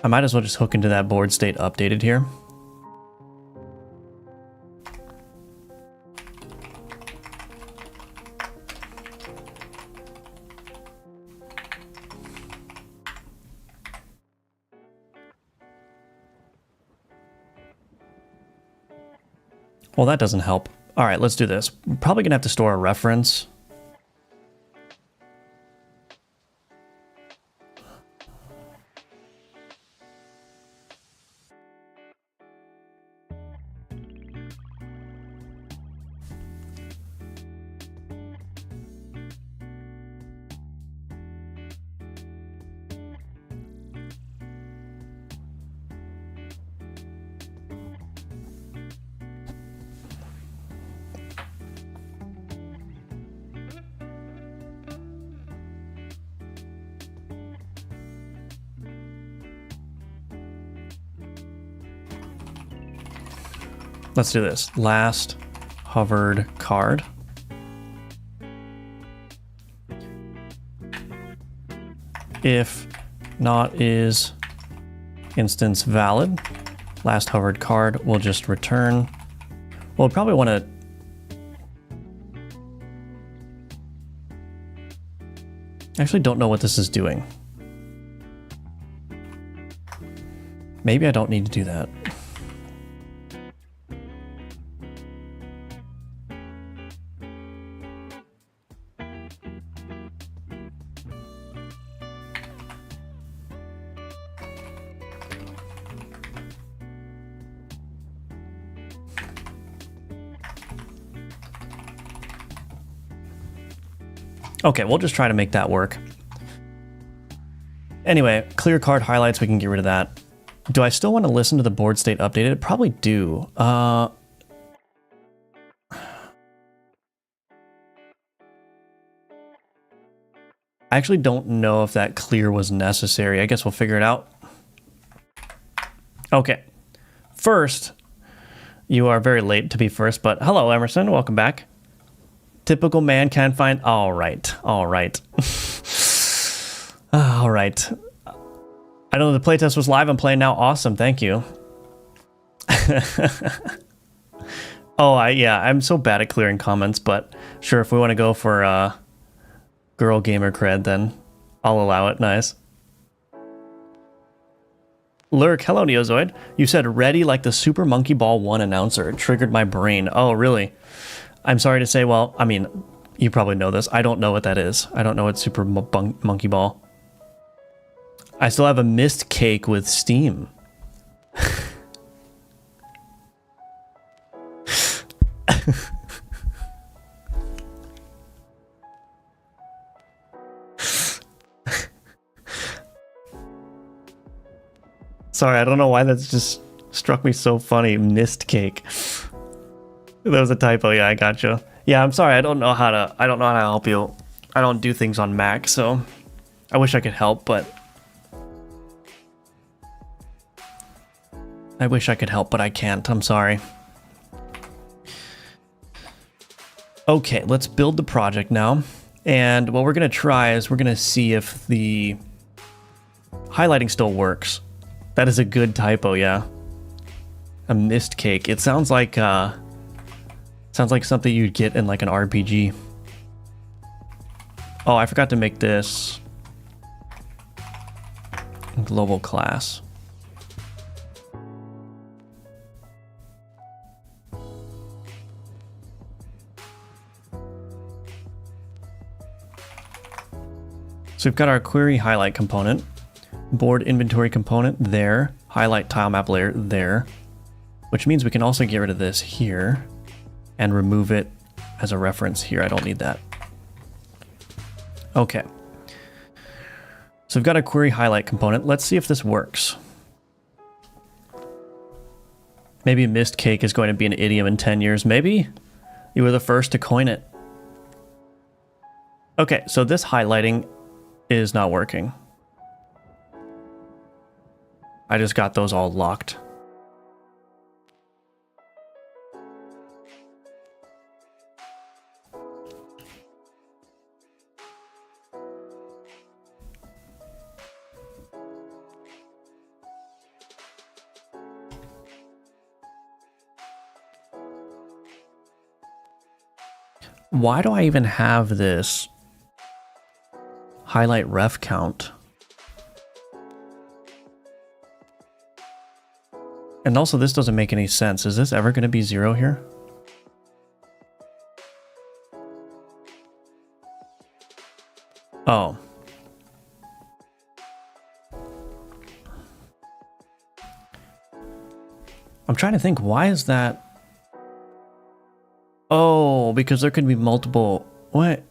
I might as well just hook into that board state updated here. Well, that doesn't help. All right, let's do this. We're probably gonna have to store a reference. Let's do this. Last hovered card. If not is instance valid, last hovered card will just return. We'll probably want to actually don't know what this is doing. Maybe I don't need to do that. Okay, we'll just try to make that work. Anyway, clear card highlights, we can get rid of that. Do I still want to listen to the board state updated? I probably do. I actually don't know if that clear was necessary. I guess we'll figure it out. Okay. First, you are very late to be first, but hello, Emerson. Welcome back. Typical man can't find... All right. All right. All right. I know the playtest was live. I'm playing now. Awesome. Thank you. Yeah, I'm so bad at clearing comments, but sure, if we want to go for girl gamer cred, then I'll allow it. Nice. Lurk, hello, Neozoid. You said ready like the Super Monkey Ball 1 announcer. It triggered my brain. Oh, really? I'm sorry to say, well, I mean, you probably know this. I don't know what that is. I don't know what Super Monkey Ball. I still have a mist cake with Steam. Sorry, I don't know why that's just struck me so funny. Mist cake. That was a typo. Yeah, I gotcha. Yeah, I'm sorry. I don't know how to help you. I don't do things on Mac, so I wish I could help, but I can't. I'm sorry. Okay, let's build the project now. And what we're going to try is we're going to see if the highlighting still works. That is a good typo, yeah. A mist cake. It sounds like something you'd get in like an RPG. Oh, I forgot to make this global class. So we've got our query highlight component, board inventory component there, highlight tile map layer there, which means we can also get rid of this here and remove it as a reference here. I don't need that. Okay. So we've got a query highlight component. Let's see if this works. Maybe mist cake is going to be an idiom in 10 years. Maybe you were the first to coin it. Okay, so this highlighting is not working. I just got those all locked. Why do I even have this highlight ref count? And also, this doesn't make any sense. Is this ever going to be 0 here? Oh. I'm trying to think, why is that? Oh, because there could be multiple... What?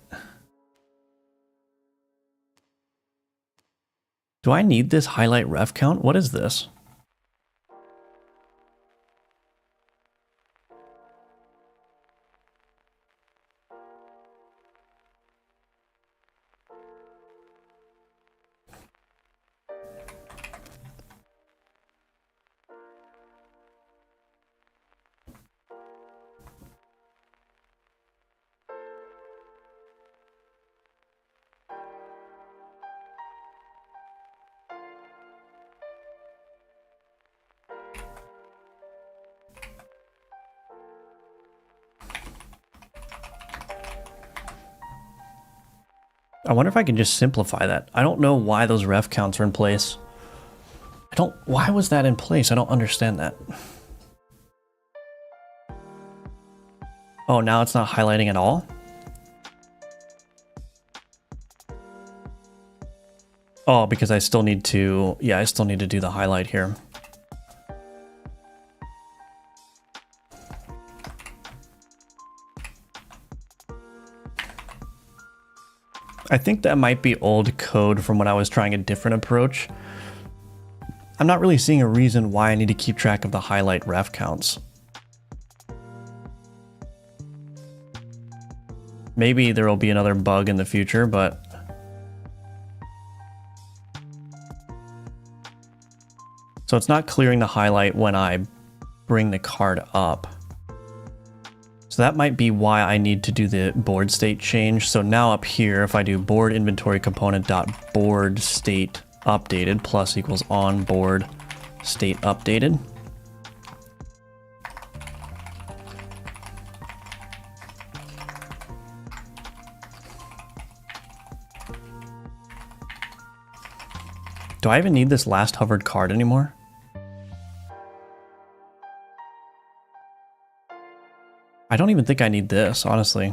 Do I need this highlight ref count? What is this? I wonder if I can just simplify that. I don't know why those ref counts are in place. Why was that in place? I don't understand that. Oh, now it's not highlighting at all? Oh, because I still need to, yeah, I still need to do the highlight here. I think that might be old code from when I was trying a different approach. I'm not really seeing a reason why I need to keep track of the highlight ref counts. Maybe there will be another bug in the future, but... So it's not clearing the highlight when I bring the card up. So that might be why I need to do the board state change. So now up here, if I do board inventory component dot board state updated plus equals on board state updated. Do I even need this last hovered card anymore? I don't even think I need this, honestly.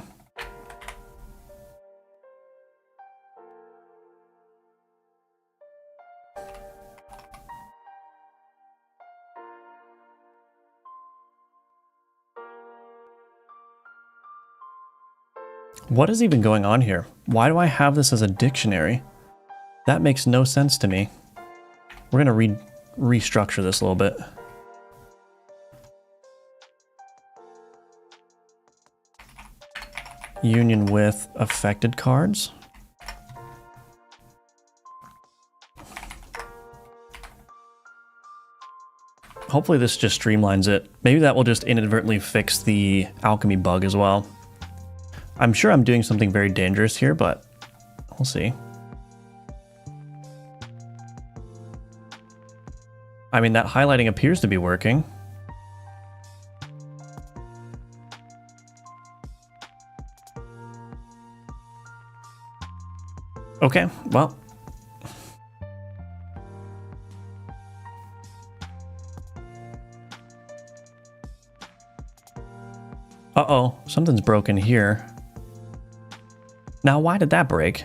What is even going on here? Why do I have this as a dictionary? That makes no sense to me. We're gonna restructure this a little bit. Union with affected cards. Hopefully this just streamlines it. Maybe that will just inadvertently fix the alchemy bug as well. I'm sure I'm doing something very dangerous here, but we'll see. I mean, that highlighting appears to be working. Okay, well. Uh-oh, something's broken here. Now, why did that break?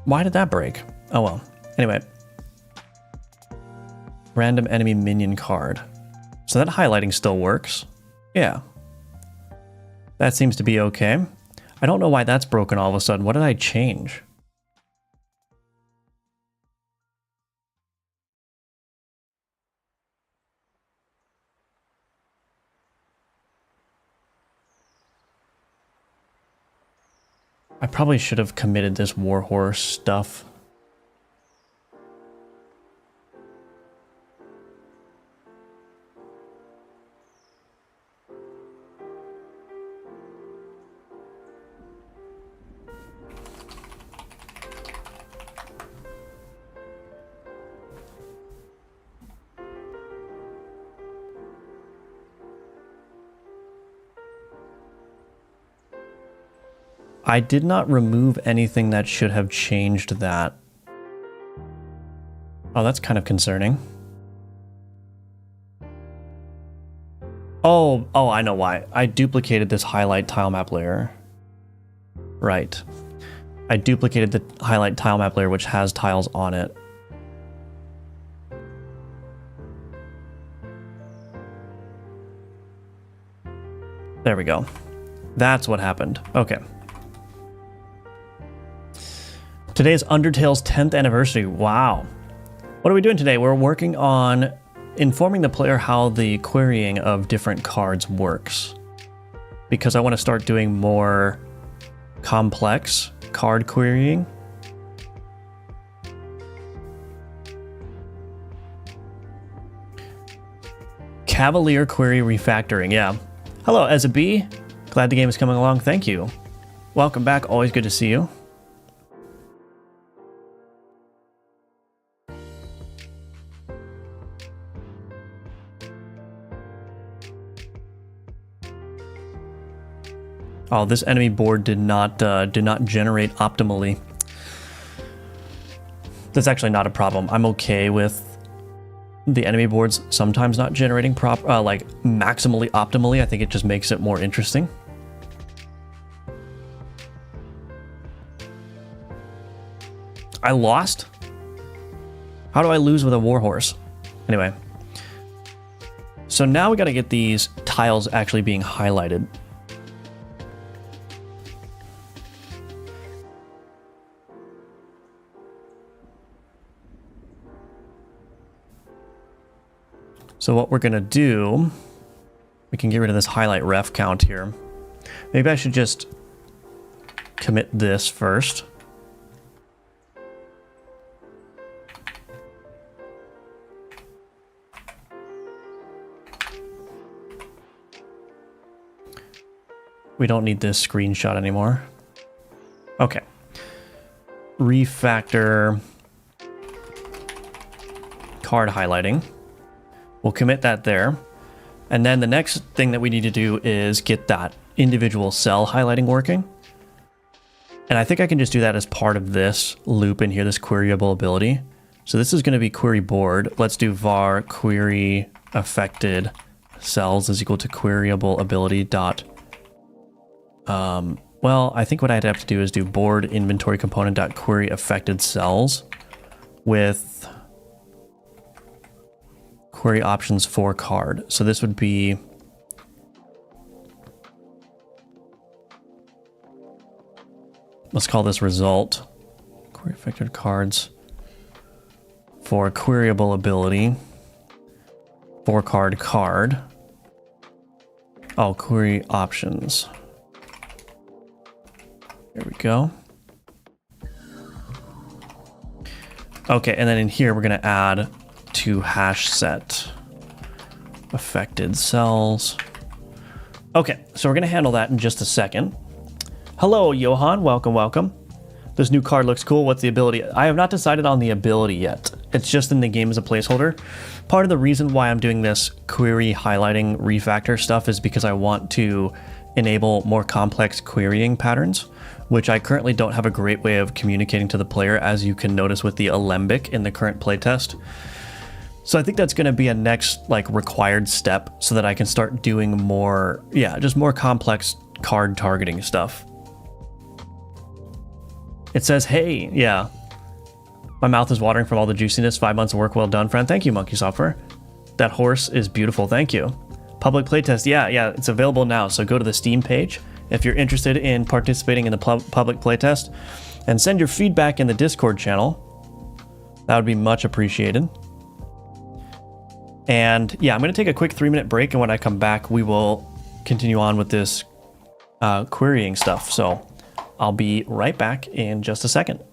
Why did that break? Oh well. Anyway. Random enemy minion card. So that highlighting still works. Yeah. That seems to be okay. I don't know why that's broken all of a sudden. What did I change? I probably should have committed this warhorse stuff. I did not remove anything that should have changed that. Oh, that's kind of concerning. Oh, I know why. I duplicated this highlight tile map layer. Right. I duplicated the highlight tile map layer, which has tiles on it. There we go. That's what happened. Okay. Today's Undertale's 10th anniversary. Wow. What are we doing today? We're working on informing the player how the querying of different cards works. Because I want to start doing more complex card querying. Cavalier query refactoring, yeah. Hello, as a B. Glad the game is coming along. Thank you. Welcome back. Always good to see you. Oh, this enemy board did not generate optimally. That's actually not a problem. I'm okay with the enemy boards sometimes not generating like maximally optimally. I think it just makes it more interesting. I lost? How do I lose with a warhorse? Anyway. So now we got to get these tiles actually being highlighted. So what we're going to do, we can get rid of this highlight ref count here. Maybe I should just commit this first. We don't need this screenshot anymore. Okay. Refactor card highlighting. We'll commit that there. And then the next thing that we need to do is get that individual cell highlighting working. And I think I can just do that as part of this loop in here, this queryable ability. So this is going to be query board. Let's do var query affected cells is equal to queryable ability dot. Well, I think what I'd have to do is do board inventory component dot query affected cells with query options for card. So this would be let's call this result. Query affected cards for queryable ability for card. Oh, query options. There we go. Okay, and then in here we're going to add to hash set affected cells. Okay, so we're going to handle that in just a second. Hello, Johan. Welcome. This new card looks cool. What's the ability? I have not decided on the ability yet. It's just in the game as a placeholder. Part of the reason why I'm doing this query highlighting refactor stuff is because I want to enable more complex querying patterns, which I currently don't have a great way of communicating to the player, as you can notice with the alembic in the current playtest. So I think that's going to be a next required step so that I can start doing more, just more complex card targeting stuff. It says, hey, yeah. My mouth is watering from all the juiciness. 5 months of work well done, friend. Thank you, Monkey Software. That horse is beautiful. Thank you. Public playtest. Yeah, it's available now. So go to the Steam page if you're interested in participating in the public playtest, and send your feedback in the Discord channel. That would be much appreciated. And yeah, I'm going to take a quick 3-minute break, and when I come back, we will continue on with this querying stuff. So I'll be right back in just a second.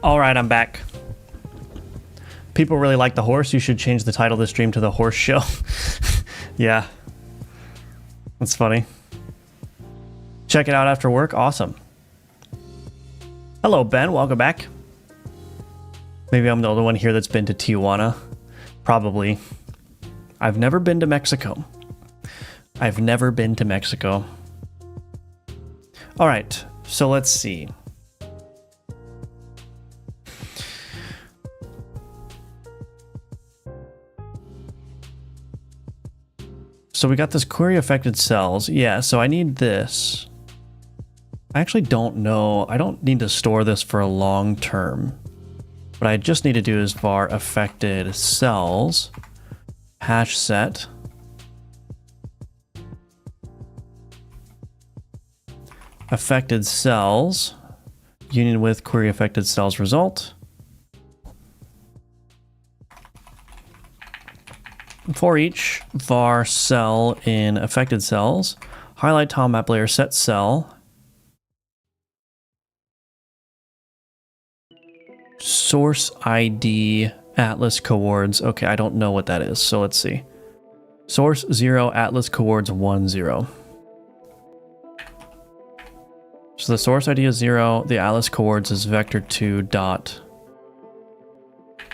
All right, I'm back. People really like the horse. You should change the title of the stream to The Horse Show. Yeah. That's funny. Check it out after work. Awesome. Hello, Ben. Welcome back. Maybe I'm the only one here that's been to Tijuana. Probably. I've never been to Mexico. I've never been to Mexico. All right. So let's see. So we got this query affected cells. Yeah, so I need this. I actually don't know. I don't need to store this for a long term. What I just need to do is var affected cells hash set affected cells union with query affected cells result. For each var cell in affected cells, highlight tile map layer set cell. Source ID Atlas coords. Okay, I don't know what that is, so let's see. Source 0, Atlas coords 1, 0. So the source ID is 0, the Atlas coords is vector2 dot.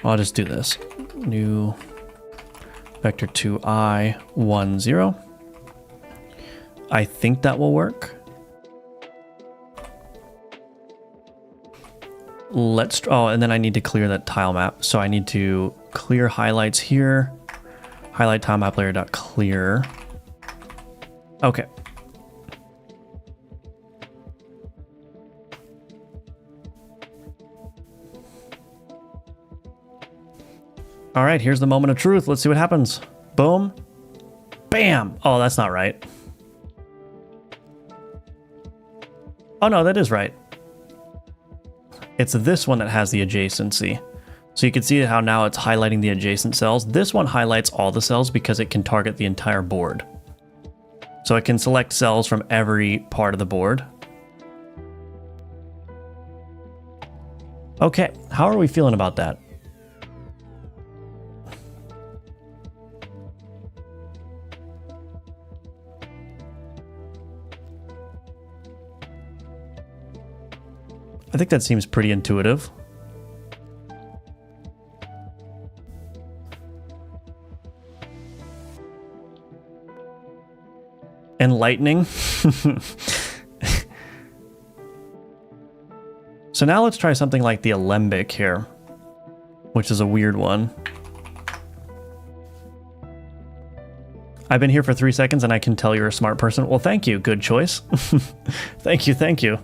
I'll just do this. New vector2 I 1, 0. I think that will work. Oh, and then I need to clear that tile map. So I need to clear highlights here. Highlight tile map layer dot clear. Okay. All right, here's the moment of truth. Let's see what happens. Boom. Bam. Oh, that's not right. Oh no, that is right. It's this one that has the adjacency. So you can see how now it's highlighting the adjacent cells. This one highlights all the cells because it can target the entire board. So it can select cells from every part of the board. Okay, how are we feeling about that? I think that seems pretty intuitive. Enlightening. So now let's try something like the alembic here, which is a weird one. I've been here for 3 seconds and I can tell you're a smart person. Well, thank you. Good choice. Thank you. Thank you.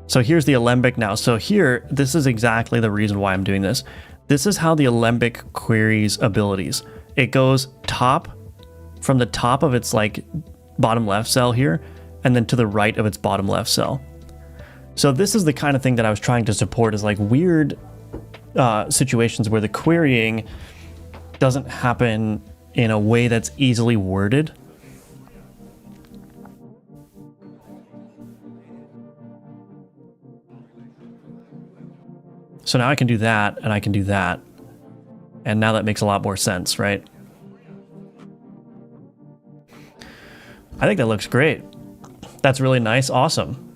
So here's the alembic now. So here, this is exactly the reason why I'm doing this. This is how the alembic queries abilities. It goes from the top of its like bottom left cell here, and then to the right of its bottom left cell. So this is the kind of thing that I was trying to support, is like weird situations where the querying doesn't happen in a way that's easily worded. So now I can do that, and I can do that. And now that makes a lot more sense, right? I think that looks great. That's really nice. Awesome.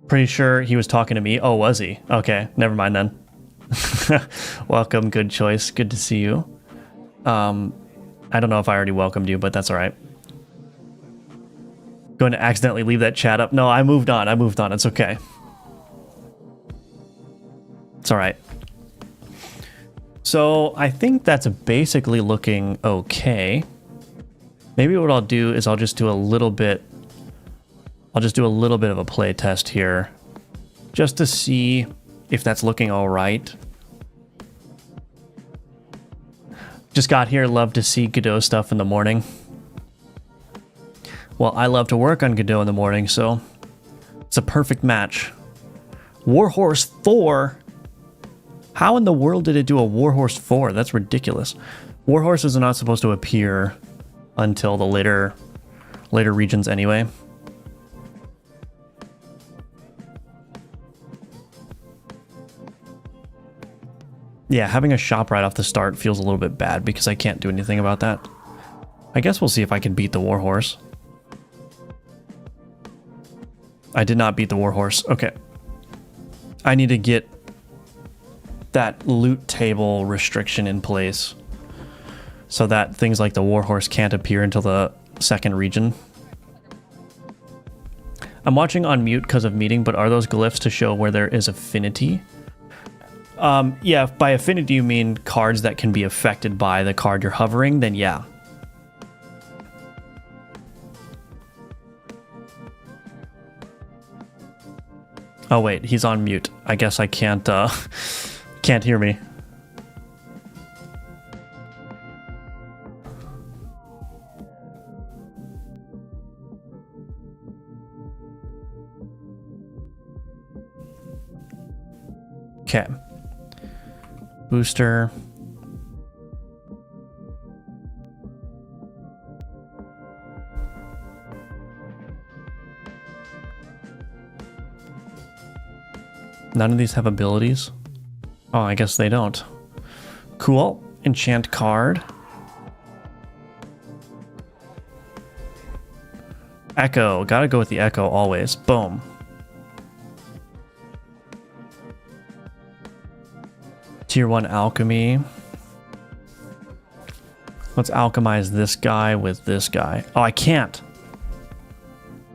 Pretty sure he was talking to me. Oh, was he? Okay, never mind then. Welcome, good choice. Good to see you. I don't know if I already welcomed you, but that's all right. Going to accidentally leave that chat up. No, I moved on. It's okay. It's all right. So I think that's basically looking okay. Maybe what I'll do is I'll just do a little bit of a play test here just to see if that's looking all right. Just got here, love to see Godot stuff in the morning. Well, I love to work on Godot in the morning, so it's a perfect match. Warhorse 4? How in the world did it do a Warhorse 4? That's ridiculous. Warhorses are not supposed to appear until the later regions anyway. Yeah, having a shop right off the start feels a little bit bad because I can't do anything about that. I guess we'll see if I can beat the Warhorse. I did not beat the Warhorse. Okay. I need to get that loot table restriction in place so that things like the Warhorse can't appear until the second region. I'm watching on mute because of meeting, but are those glyphs to show where there is affinity? Yeah, if by affinity you mean cards that can be affected by the card you're hovering, then yeah. Oh wait, he's on mute. I guess I can't hear me. Okay. Booster. None of these have abilities. Oh, I guess they don't. Cool. Enchant card. Echo. Gotta go with the Echo always. Boom. Tier 1 alchemy. Let's alchemize this guy with this guy. Oh, I can't.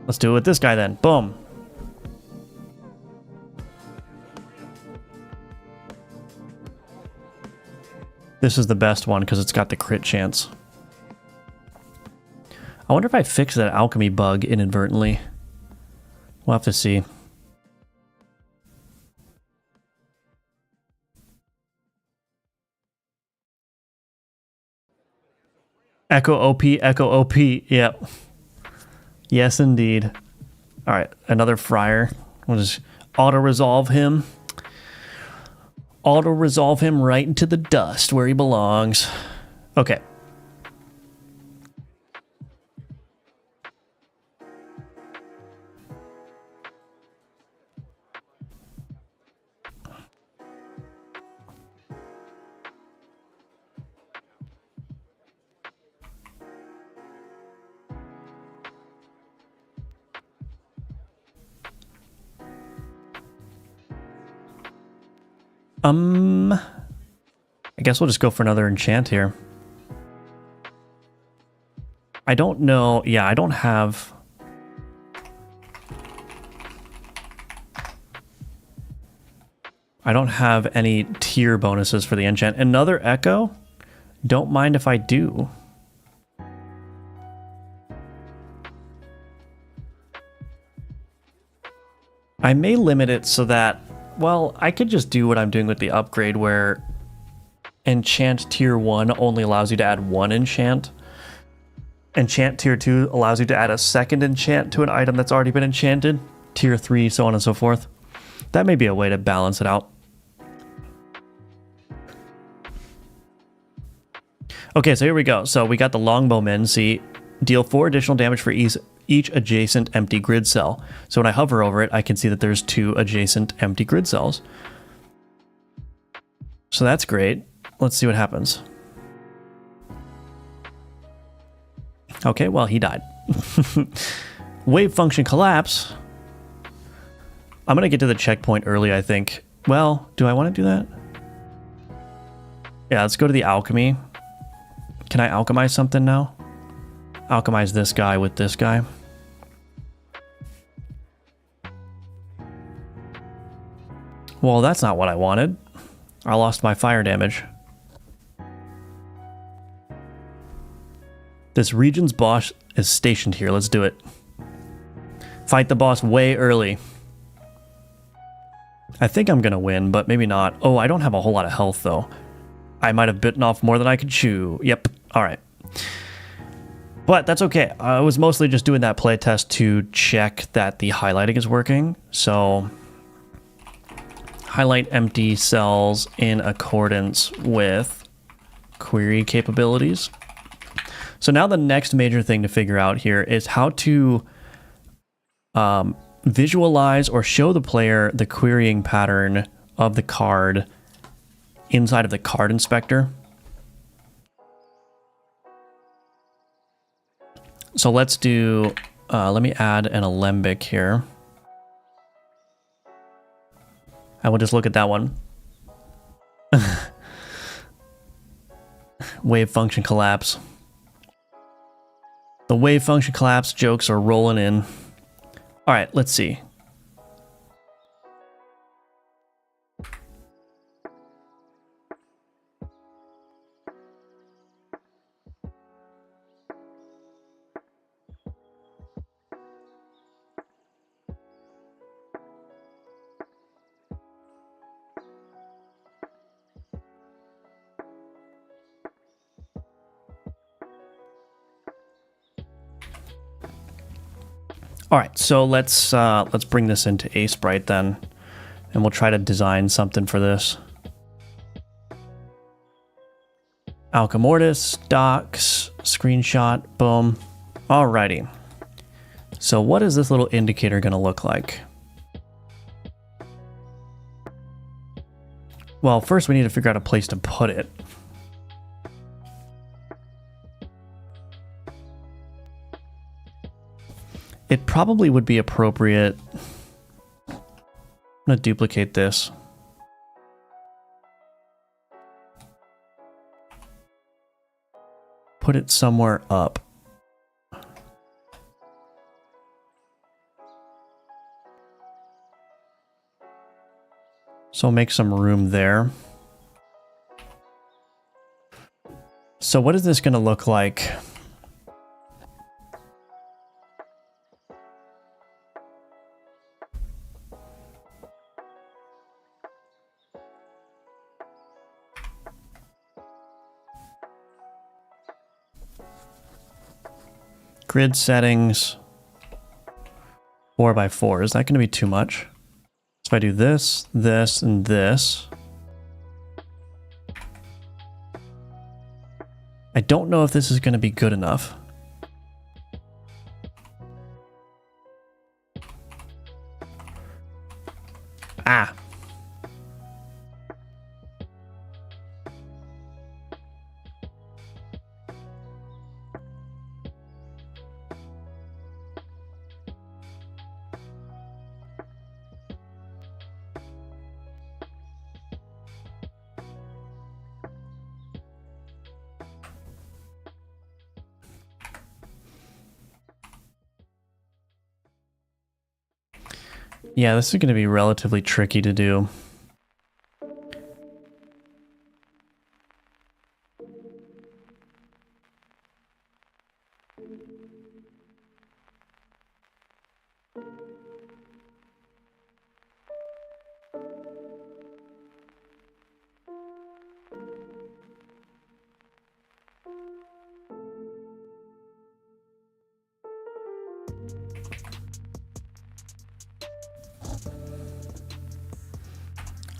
Let's do it with this guy then. Boom. This is the best one because it's got the crit chance. I wonder if I fixed that alchemy bug inadvertently. We'll have to see. Echo OP, Echo OP. Yep. Yes, indeed. All right, another Friar. We'll just auto-resolve him. Auto-resolve him right into the dust where he belongs. Okay. I guess we'll just go for another enchant here. I don't know. Yeah, I don't have... I don't have any tier bonuses for the enchant. Another Echo? Don't mind if I do. I may limit it so that... Well, I could just do what I'm doing with the upgrade where enchant tier 1 only allows you to add 1 enchant. Enchant tier 2 allows you to add a second enchant to an item that's already been enchanted. Tier 3, so on and so forth. That may be a way to balance it out. Okay, so here we go. So we got the Longbowmen. See, deal 4 additional damage for each adjacent empty grid cell. So when I hover over it, I can see that there's 2 adjacent empty grid cells. So that's great. Let's see what happens. Okay, well, he died. Wave function collapse. I'm going to get to the checkpoint early, I think. Well, do I want to do that? Yeah, let's go to the alchemy. Can I alchemize something now? Alchemize this guy with this guy. Well, that's not what I wanted. I lost my fire damage. This region's boss is stationed here. Let's do it. Fight the boss way early. I think I'm going to win, but maybe not. Oh, I don't have a whole lot of health, though. I might have bitten off more than I could chew. Yep. All right. But that's okay. I was mostly just doing that playtest to check that the highlighting is working. So highlight empty cells in accordance with query capabilities. So now the next major thing to figure out here is how to visualize or show the player the querying pattern of the card inside of the card inspector. So let's do, let me add an alembic here. I will just look at that one. Wave function collapse. The wave function collapse jokes are rolling in. All right, let's see. All right, so let's bring this into A Sprite then. And we'll try to design something for this. Alchemortis, docs, screenshot, boom. Alrighty. So what is this little indicator going to look like? Well, first we need to figure out a place to put it. It probably would be appropriate. I'm going to duplicate this. Put it somewhere up. So make some room there. So what is this going to look like? Grid settings, 4x4. Is that going to be too much? So if I do this, this, and this. I don't know if this is going to be good enough. Ah. Yeah, this is going to be relatively tricky to do.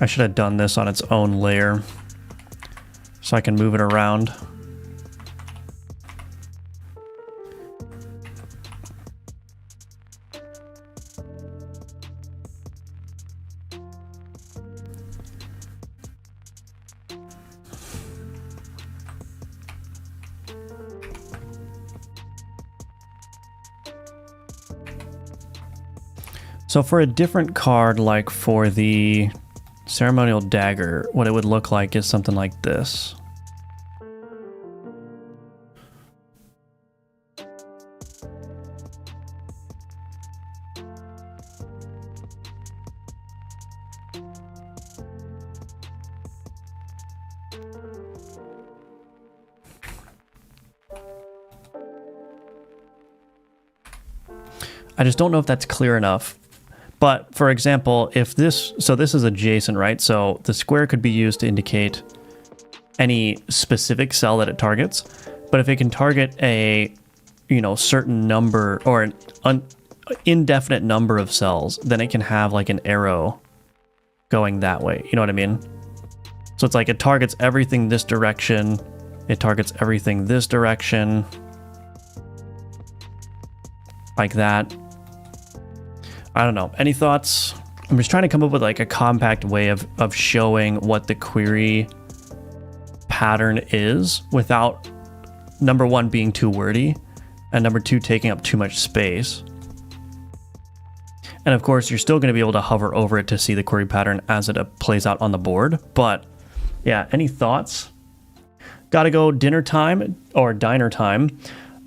I should have done this on its own layer so I can move it around. So for a different card, like for the Ceremonial Dagger, what it would look like is something like this. I just don't know if that's clear enough. But for example, if this, so this is adjacent, right? So the square could be used to indicate any specific cell that it targets. But if it can target a, certain number or an indefinite number of cells, then it can have like an arrow going that way. You know what I mean? So it's like it targets everything this direction. It targets everything this direction. Like that. I don't know. Any thoughts? I'm just trying to come up with like a compact way of showing what the query pattern is without, number one, being too wordy, and number two, taking up too much space. And of course, you're still going to be able to hover over it to see the query pattern as it plays out on the board. But yeah, any thoughts? Gotta go dinner time or diner time.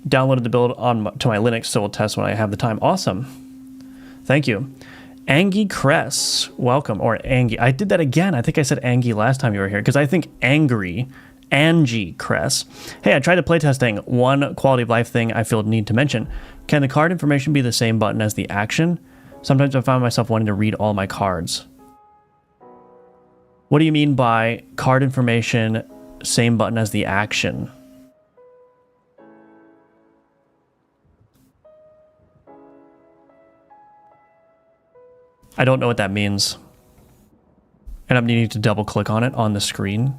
Downloaded the build to my Linux, so we'll test when I have the time. Awesome. Thank you. Angie Cress, welcome. Or Angie. I did that again. I think I said Angie last time you were here because I think angry. Angie Cress. Hey, I tried to playtesting. One quality of life thing I feel need to mention. Can the card information be the same button as the action? Sometimes I find myself wanting to read all my cards. What do you mean by card information, same button as the action? I don't know what that means. and I'm needing to double click on it on the screen.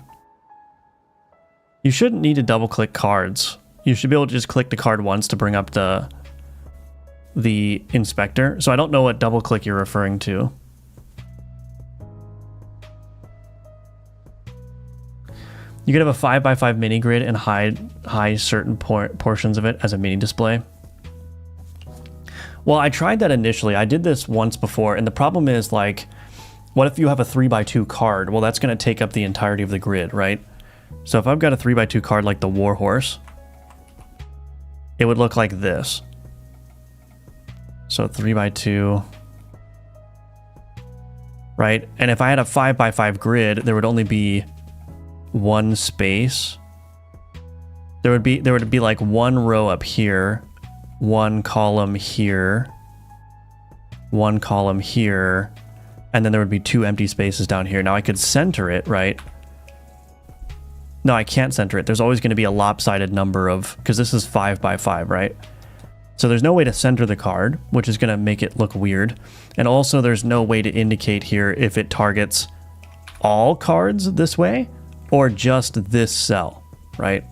You shouldn't need to double click cards. You should be able to just click the card once to bring up the inspector. So I don't know what double click you're referring to. You could have a 5x5 mini grid and hide certain portions of it as a mini display. Well, I tried that initially. I did this once before, and the problem is, like, what if you have a 3x2 card? Well, that's going to take up the entirety of the grid, right? So if I've got a 3x2 card like the War Horse, it would look like this. So 3x2, right? And if I had a 5x5 grid, there would only be one space. There would be like one row up here, one column here, one column here, and then there would be two empty spaces down here. Now I could center it, right? No, I can't center it. There's always going to be a lopsided number of, because this is 5x5, right? So there's no way to center the card, which is going to make it look weird. And also there's no way to indicate here if it targets all cards this way or just this cell, right?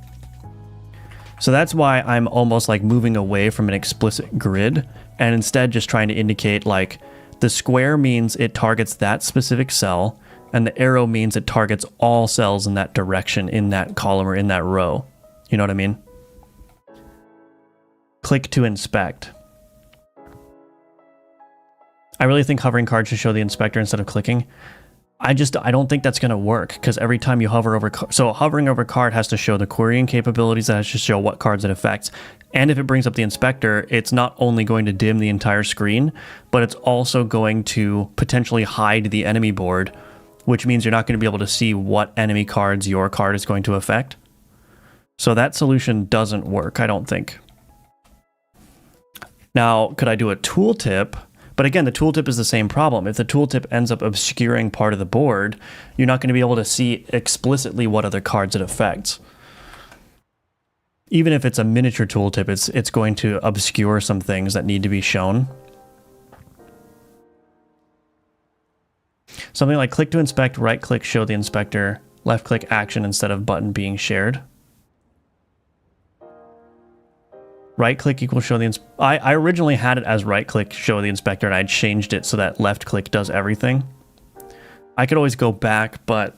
So that's why I'm almost like moving away from an explicit grid and instead just trying to indicate, like, the square means it targets that specific cell and the arrow means it targets all cells in that direction, in that column or in that row. You know what I mean? Click to inspect. I really think hovering cards should show the inspector instead of clicking. I don't think that's going to work, because every time you hover over, so hovering over card has to show the querying capabilities, that has to show what cards it affects. And if it brings up the inspector, it's not only going to dim the entire screen, but it's also going to potentially hide the enemy board, which means you're not going to be able to see what enemy cards your card is going to affect. So that solution doesn't work, I don't think. Now, could I do a tooltip? But again, the tooltip is the same problem. If the tooltip ends up obscuring part of the board, you're not going to be able to see explicitly what other cards it affects. Even if it's a miniature tooltip, it's going to obscure some things that need to be shown. Something like click to inspect, right click, show the inspector, left click action instead of button being shared. Right click equals show the inspector. I originally had it as right click, show the inspector, and I changed it so that left click does everything. I could always go back, but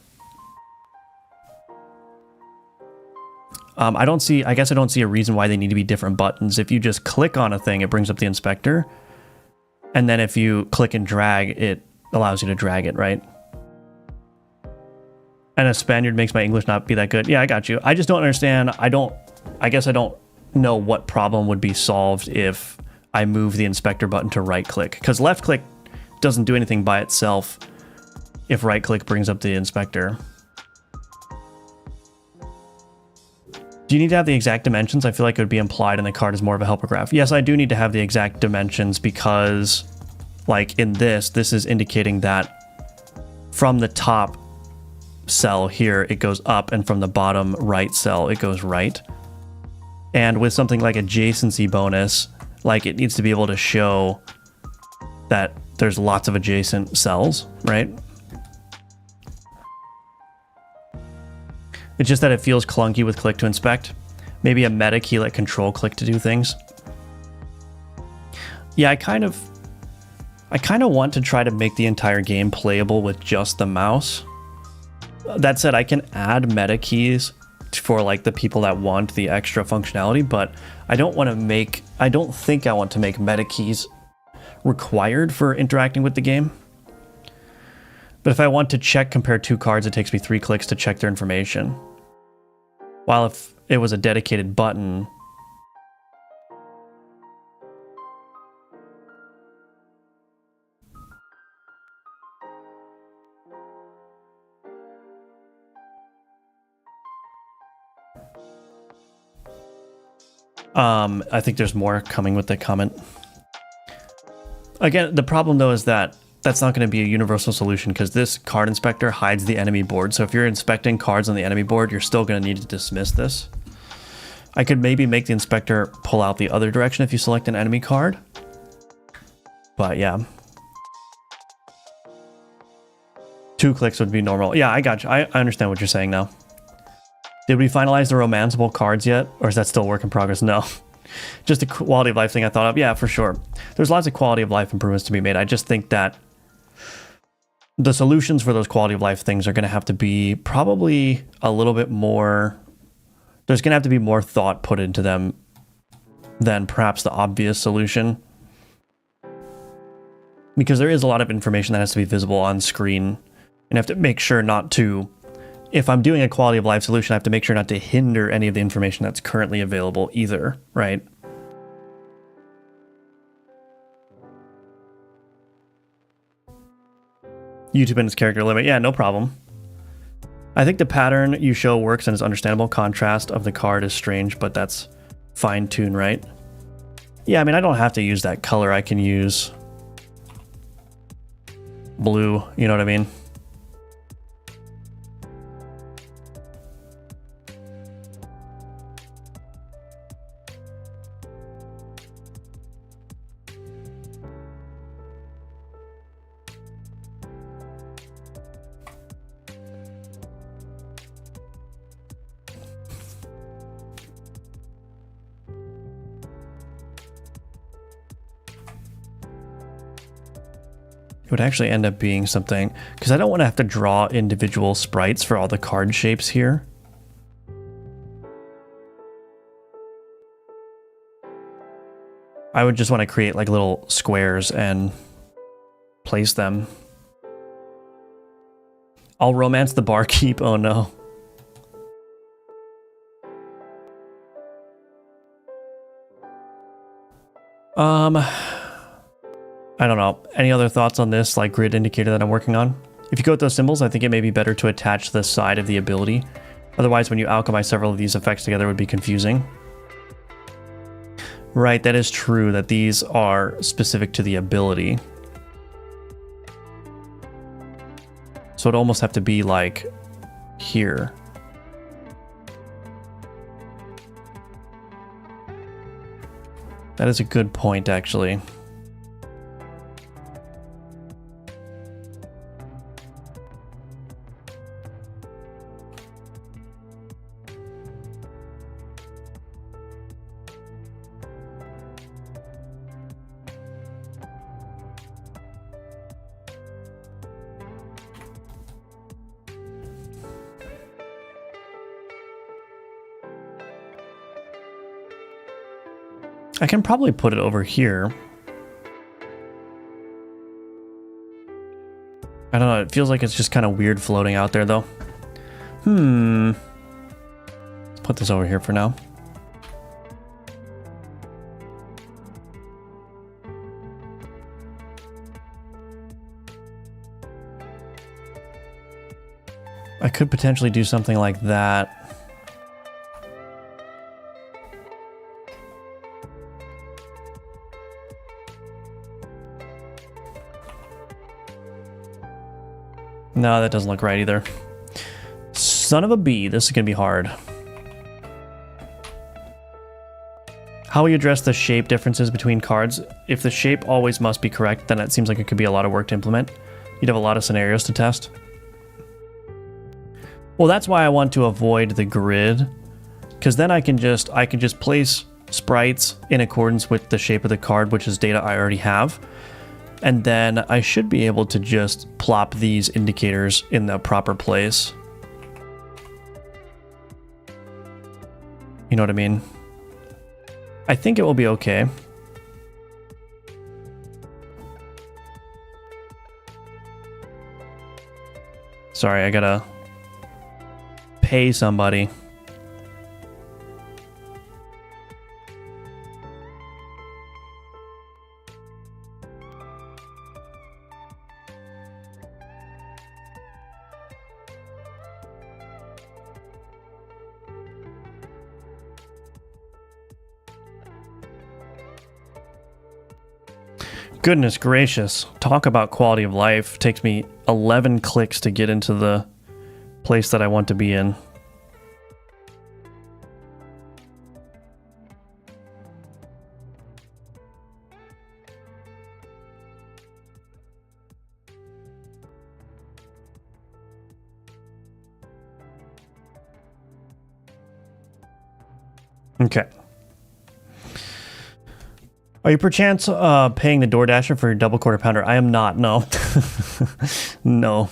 I guess I don't see a reason why they need to be different buttons. If you just click on a thing, it brings up the inspector. And then if you click and drag, it allows you to drag it, right? And a Spaniard makes my English not be that good. Yeah, I got you. I just don't understand. I guess I don't know what problem would be solved if I move the inspector button to right click, because left click doesn't do anything by itself if right click brings up the inspector. Do you need to have the exact dimensions? I feel like it would be implied in the card as more of a helper graph. Yes, I do need to have the exact dimensions because, like in this is indicating that from the top cell here it goes up and from the bottom right cell it goes right. And with something like adjacency bonus, like it needs to be able to show that there's lots of adjacent cells, right? It's just that it feels clunky with click to inspect. Maybe a meta key like control click to do things. Yeah, I kind of want to try to make the entire game playable with just the mouse. That said, I can add meta keys for like the people that want the extra functionality, but I don't think I want to make meta keys required for interacting with the game. But if I want to compare two cards, it takes me 3 clicks to check their information. While if it was a dedicated button, I think there's more coming with the comment. Again, the problem though is that that's not going to be a universal solution because this card inspector hides the enemy board. So if you're inspecting cards on the enemy board, you're still going to need to dismiss this. I could maybe make the inspector pull out the other direction if you select an enemy card. But yeah. 2 clicks would be normal. Yeah, I got you. I understand what you're saying now. Did we finalize the romanceable cards yet? Or is that still a work in progress? No. Just a quality of life thing I thought of. Yeah, for sure. There's lots of quality of life improvements to be made. I just think that the solutions for those quality of life things are going to have to be probably a little bit more... There's going to have to be more thought put into them than perhaps the obvious solution. Because there is a lot of information that has to be visible on screen. And I have to make sure not to... If I'm doing a quality of life solution, I have to make sure not to hinder any of the information that's currently available either, right? YouTube and its character limit. Yeah, no problem. I think the pattern you show works and is understandable. Contrast of the card is strange, but that's fine-tuned, right? Yeah, I mean, I don't have to use that color. I can use blue, you know what I mean? It would actually end up being something, because I don't want to have to draw individual sprites for all the card shapes here. I would just want to create like little squares and place them. I'll romance the barkeep. Oh no. I don't know. Any other thoughts on this, like grid indicator that I'm working on? If you go with those symbols, I think it may be better to attach the side of the ability. Otherwise, when you alchemize several of these effects together, it would be confusing. Right, that is true, that these are specific to the ability. So it'd almost have to be like here. That is a good point, actually. I can probably put it over here. I don't know, it feels like it's just kind of weird floating out there though. Let's put this over here for now. I could potentially do something like that. No, that doesn't look right either. Son of a bee, this is gonna be hard. How will you address the shape differences between cards? If the shape always must be correct, then it seems like it could be a lot of work to implement. You'd have a lot of scenarios to test. Well, that's why I want to avoid the grid, because then I can just place sprites in accordance with the shape of the card, which is data I already have. And then I should be able to just plop these indicators in the proper place. You know what I mean? I think it will be okay. Sorry, I gotta pay somebody. Goodness gracious. Talk about quality of life. Takes me 11 clicks to get into the place that I want to be in. Okay. Are you perchance paying the DoorDasher for your double quarter pounder? I am not, no. No.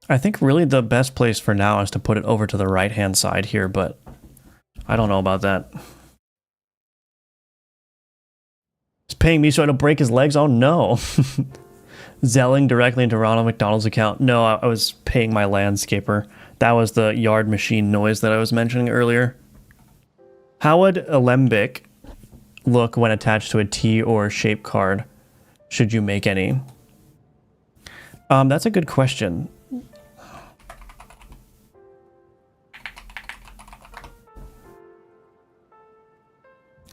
I think really the best place for now is to put it over to the right-hand side here, but I don't know about that. He's paying me so I don't break his legs? Oh no. Zelling directly into Ronald McDonald's account. No, I was paying my landscaper. That was the yard machine noise that I was mentioning earlier. How would Alembic look when attached to a T or shape card? Should you make any? That's a good question.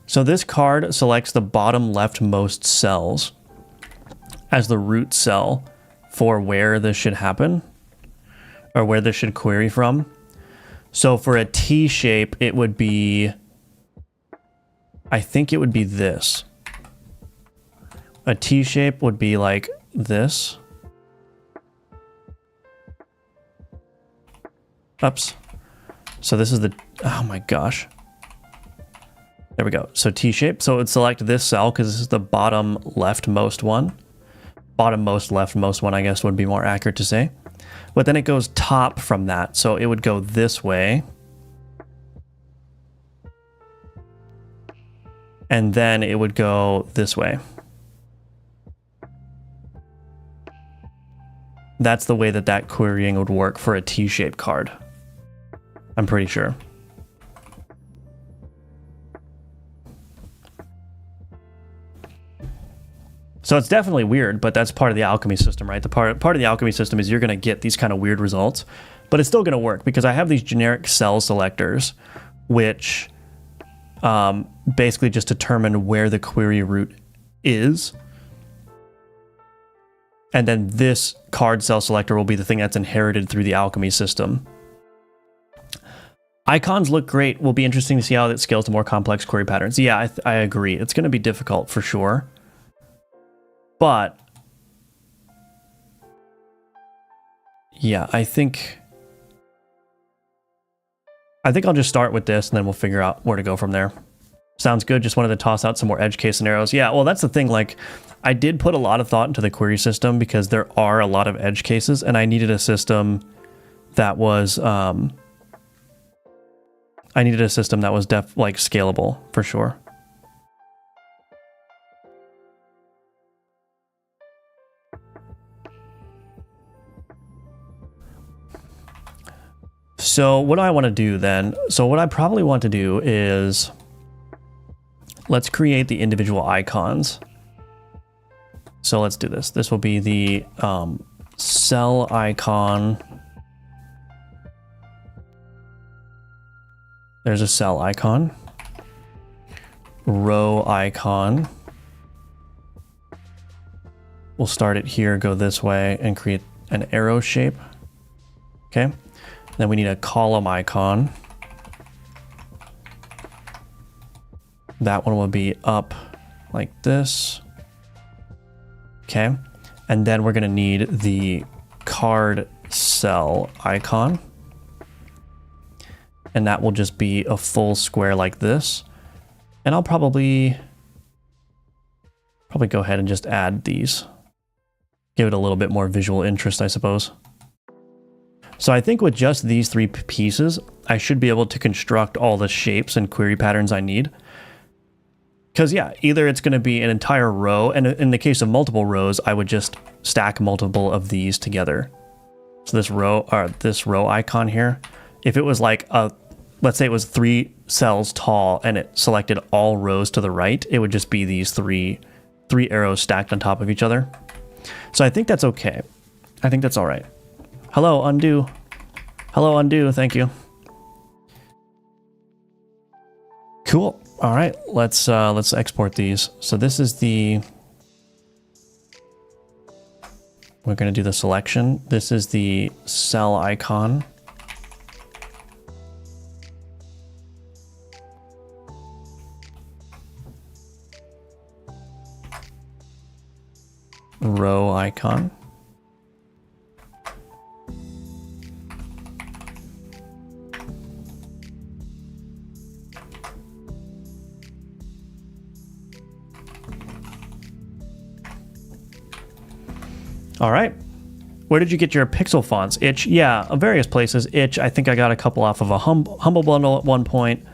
So this card selects the bottom leftmost cells as the root cell for where this should happen, or where this should query from. So for a T shape, it would be, I think it would be this. A T shape would be like this. Oops. So this is the, oh my gosh. There we go. So T shape. So it would select this cell because this is the bottom leftmost one. Bottommost leftmost one, I guess, would be more accurate to say. But then it goes top from that. So it would go this way. And then it would go this way. That's the way that that querying would work for a T-shaped card. I'm pretty sure. So it's definitely weird, but that's part of the alchemy system, right? The part of the alchemy system is you're going to get these kind of weird results, but it's still going to work because I have these generic cell selectors, which basically just determine where the query root is. And then this card cell selector will be the thing that's inherited through the alchemy system. Icons look great. Will be interesting to see how that scales to more complex query patterns. Yeah, I agree. It's going to be difficult for sure. But yeah, I think I'll just start with this and then we'll figure out where to go from there. Sounds good. Just wanted to toss out some more edge case scenarios. Yeah, well, that's the thing. Like, I did put a lot of thought into the query system because there are a lot of edge cases, and I needed a system that was like scalable for sure. So what do I want to do then? So what I probably want to do is let's create the individual icons. So let's do this. This will be the cell icon. There's a cell icon. Row icon. We'll start it here, go this way, and create an arrow shape. Okay. Then we need a column icon. That one will be up like this. Okay. And then we're going to need the card cell icon. And that will just be a full square like this. And I'll probably go ahead and just add these. Give it a little bit more visual interest, I suppose. So I think with just these three pieces, I should be able to construct all the shapes and query patterns I need. Because yeah, either it's going to be an entire row, and in the case of multiple rows, I would just stack multiple of these together. So this row icon here, if it was like let's say it was 3 cells tall and it selected all rows to the right, it would just be these three arrows stacked on top of each other. So I think that's okay. I think that's all right. Hello, undo. Hello, undo. Thank you. Cool. All right, let's export these. So this is we're going to do the selection. This is the cell icon. row icon. All right. Where did you get your pixel fonts? Itch, yeah, various places. Itch, I think I got a couple off of a Humble Bundle at one point.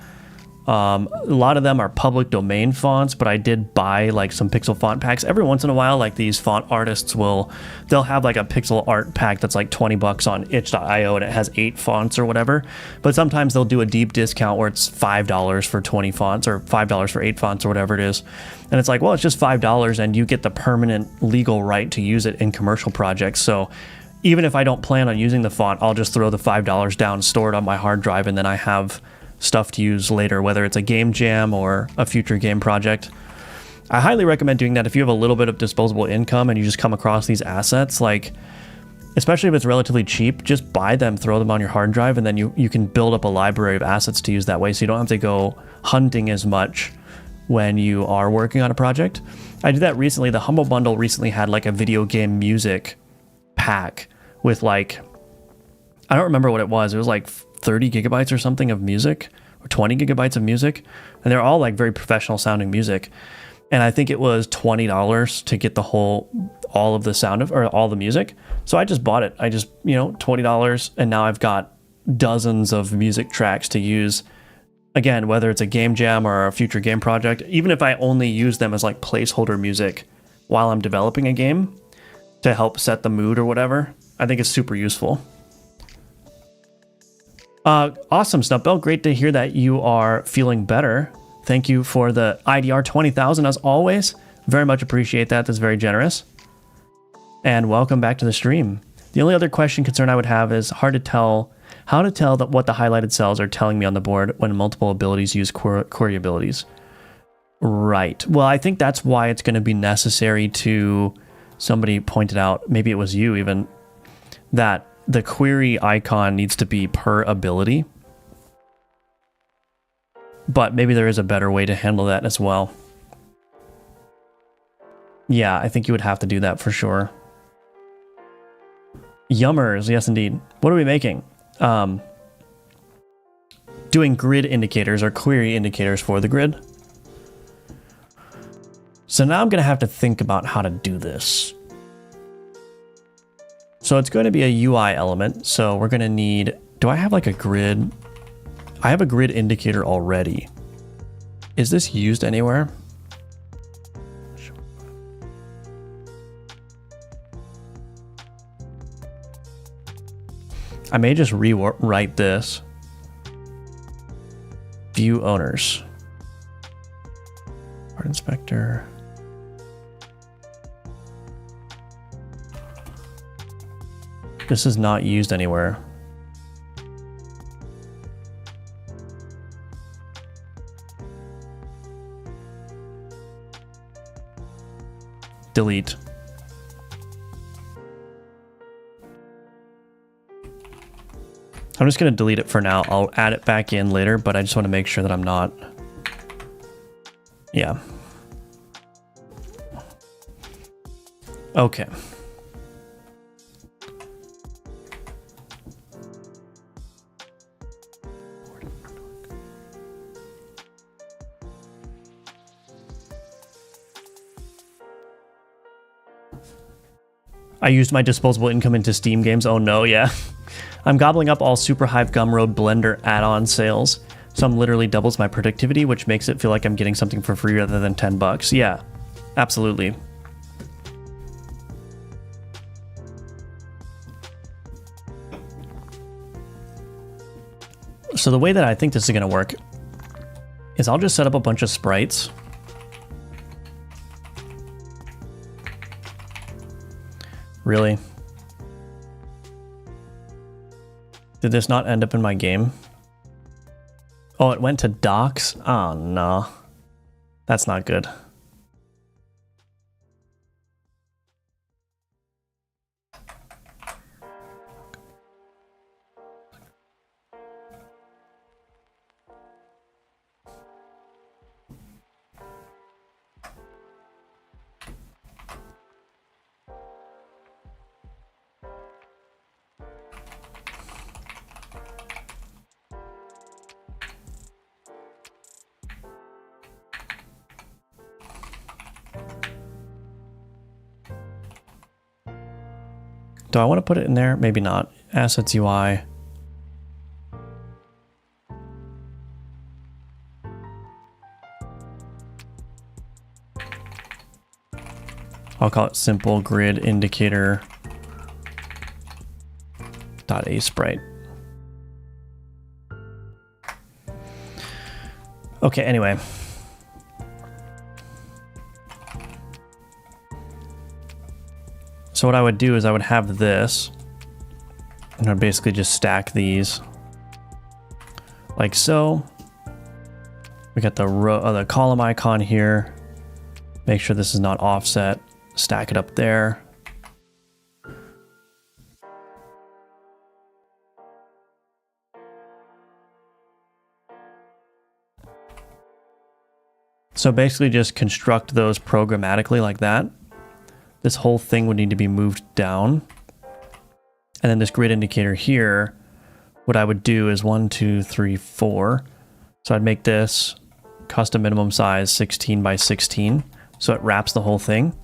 A lot of them are public domain fonts, but I did buy like some pixel font packs. Every once in a while, like these font artists they'll have like a pixel art pack that's like $20 on itch.io and it has 8 fonts or whatever. But sometimes they'll do a deep discount where it's $5 for 20 fonts or $5 for 8 fonts or whatever it is. And it's like, well, it's just $5 and you get the permanent legal right to use it in commercial projects. So even if I don't plan on using the font, I'll just throw the $5 down, store it on my hard drive, and then I have stuff to use later, whether it's a game jam or a future game project. I highly recommend doing that if you have a little bit of disposable income and you just come across these assets, like especially if it's relatively cheap, just buy them, throw them on your hard drive, and then you can build up a library of assets to use that way, so you don't have to go hunting as much when you are working on a project. I did that recently. The Humble Bundle recently had like a video game music pack with like, I don't remember what it was. It was like 30 gigabytes or something of music, or 20 gigabytes of music. And they're all like very professional sounding music. And I think it was $20 to get all of the sound of, or all the music. So I just bought it. I just, $20. And now I've got dozens of music tracks to use. Again, whether it's a game jam or a future game project, even if I only use them as like placeholder music while I'm developing a game to help set the mood or whatever, I think it's super useful. Awesome, Snupbell. Great to hear that you are feeling better. Thank you for the IDR 20,000 as always. Very much appreciate that. That's very generous. And welcome back to the stream. The only other concern I would have is how to tell that what the highlighted cells are telling me on the board when multiple abilities use query abilities. Right. Well, I think that's why it's going to be necessary to, somebody pointed out, maybe it was you even, that the query icon needs to be per ability. But maybe there is a better way to handle that as well. Yeah, I think you would have to do that for sure. Yummers, yes indeed. What are we making? Doing grid indicators or query indicators for the grid. So now I'm going to have to think about how to do this. So it's going to be a UI element. So we're going to need, do I have like a grid? I have a grid indicator already. Is this used anywhere? I may just rewrite this. View owners. Part inspector. This is not used anywhere. Delete. I'm just going to delete it for now. I'll add it back in later, but I just want to make sure that I'm not. Yeah. Okay. I used my disposable income into Steam games. Oh no, yeah. I'm gobbling up all Super Hive Gumroad Blender add-on sales. Some literally doubles my productivity, which makes it feel like I'm getting something for free rather than $10. Yeah, absolutely. So the way that I think this is going to work is I'll just set up a bunch of sprites. Really? Did this not end up in my game? Oh, it went to docs? Oh, no. That's not good. Do I want to put it in there? Maybe not. Assets UI. I'll call it simple grid indicator .asprite. Okay, anyway. So what I would do is I would have this, and I'd basically just stack these like so. We got the column icon here. Make sure this is not offset. Stack it up there. So basically just construct those programmatically like that. This whole thing would need to be moved down. And then this grid indicator here, what I would do is 1, 2, 3, 4. So I'd make this custom minimum size 16 by 16. So it wraps the whole thing.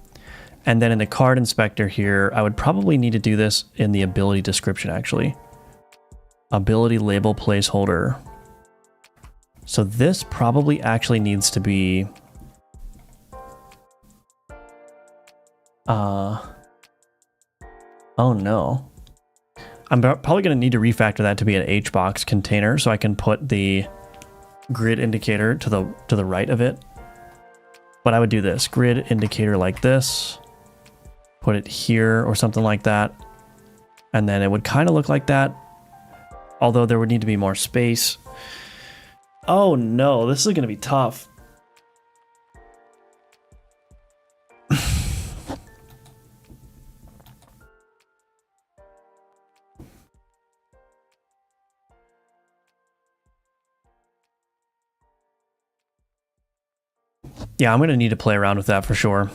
And then in the card inspector here, I would probably need to do this in the ability description actually. Ability label placeholder. So this probably actually needs to be oh no. I'm probably going to need to refactor that to be an HBox container so I can put the grid indicator to the right of it. But I would do this grid indicator like this, put it here or something like that. And then it would kind of look like that. Although there would need to be more space. Oh no, this is going to be tough. Yeah, I'm going to need to play around with that for sure.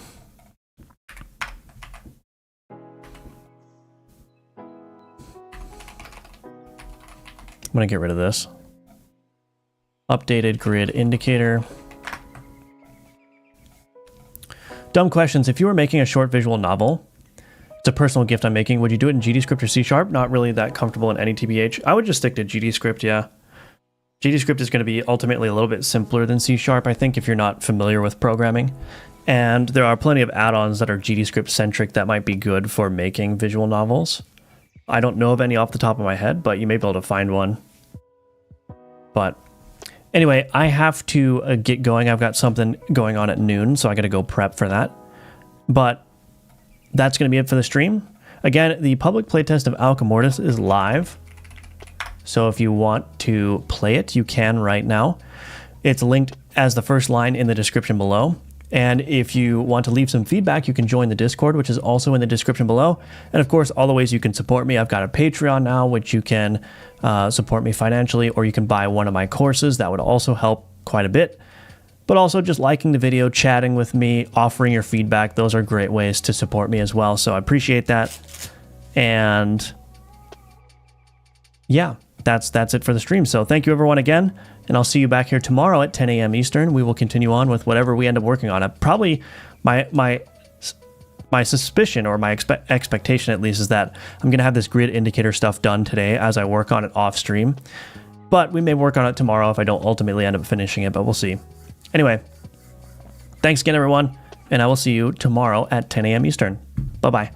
I'm going to get rid of this. Updated grid indicator. Dumb questions. If you were making a short visual novel, it's a personal gift I'm making, would you do it in GDScript or C#? Not really that comfortable in any TBH. I would just stick to GDScript, yeah. GDScript is going to be ultimately a little bit simpler than C#, I think, if you're not familiar with programming. And there are plenty of add-ons that are GDScript centric that might be good for making visual novels. I don't know of any off the top of my head, but you may be able to find one. But anyway, I have to get going. I've got something going on at noon, so I got to go prep for that. But that's going to be it for the stream. Again, the public playtest of Alka Mortis is live. So if you want to play it, you can right now. It's linked as the first line in the description below. And if you want to leave some feedback, you can join the Discord, which is also in the description below. And of course, all the ways you can support me. I've got a Patreon now, which you can support me financially, or you can buy one of my courses. That would also help quite a bit. But also just liking the video, chatting with me, offering your feedback. Those are great ways to support me as well. So I appreciate that. And yeah, that's it for the stream. So thank you everyone again. And I'll see you back here tomorrow at 10 a.m. Eastern. We will continue on with whatever we end up working on. Probably my suspicion, or my expectation at least, is that I'm going to have this grid indicator stuff done today as I work on it off stream. But we may work on it tomorrow if I don't ultimately end up finishing it, but we'll see. Anyway, thanks again everyone, and I will see you tomorrow at 10 a.m. Eastern. Bye-bye.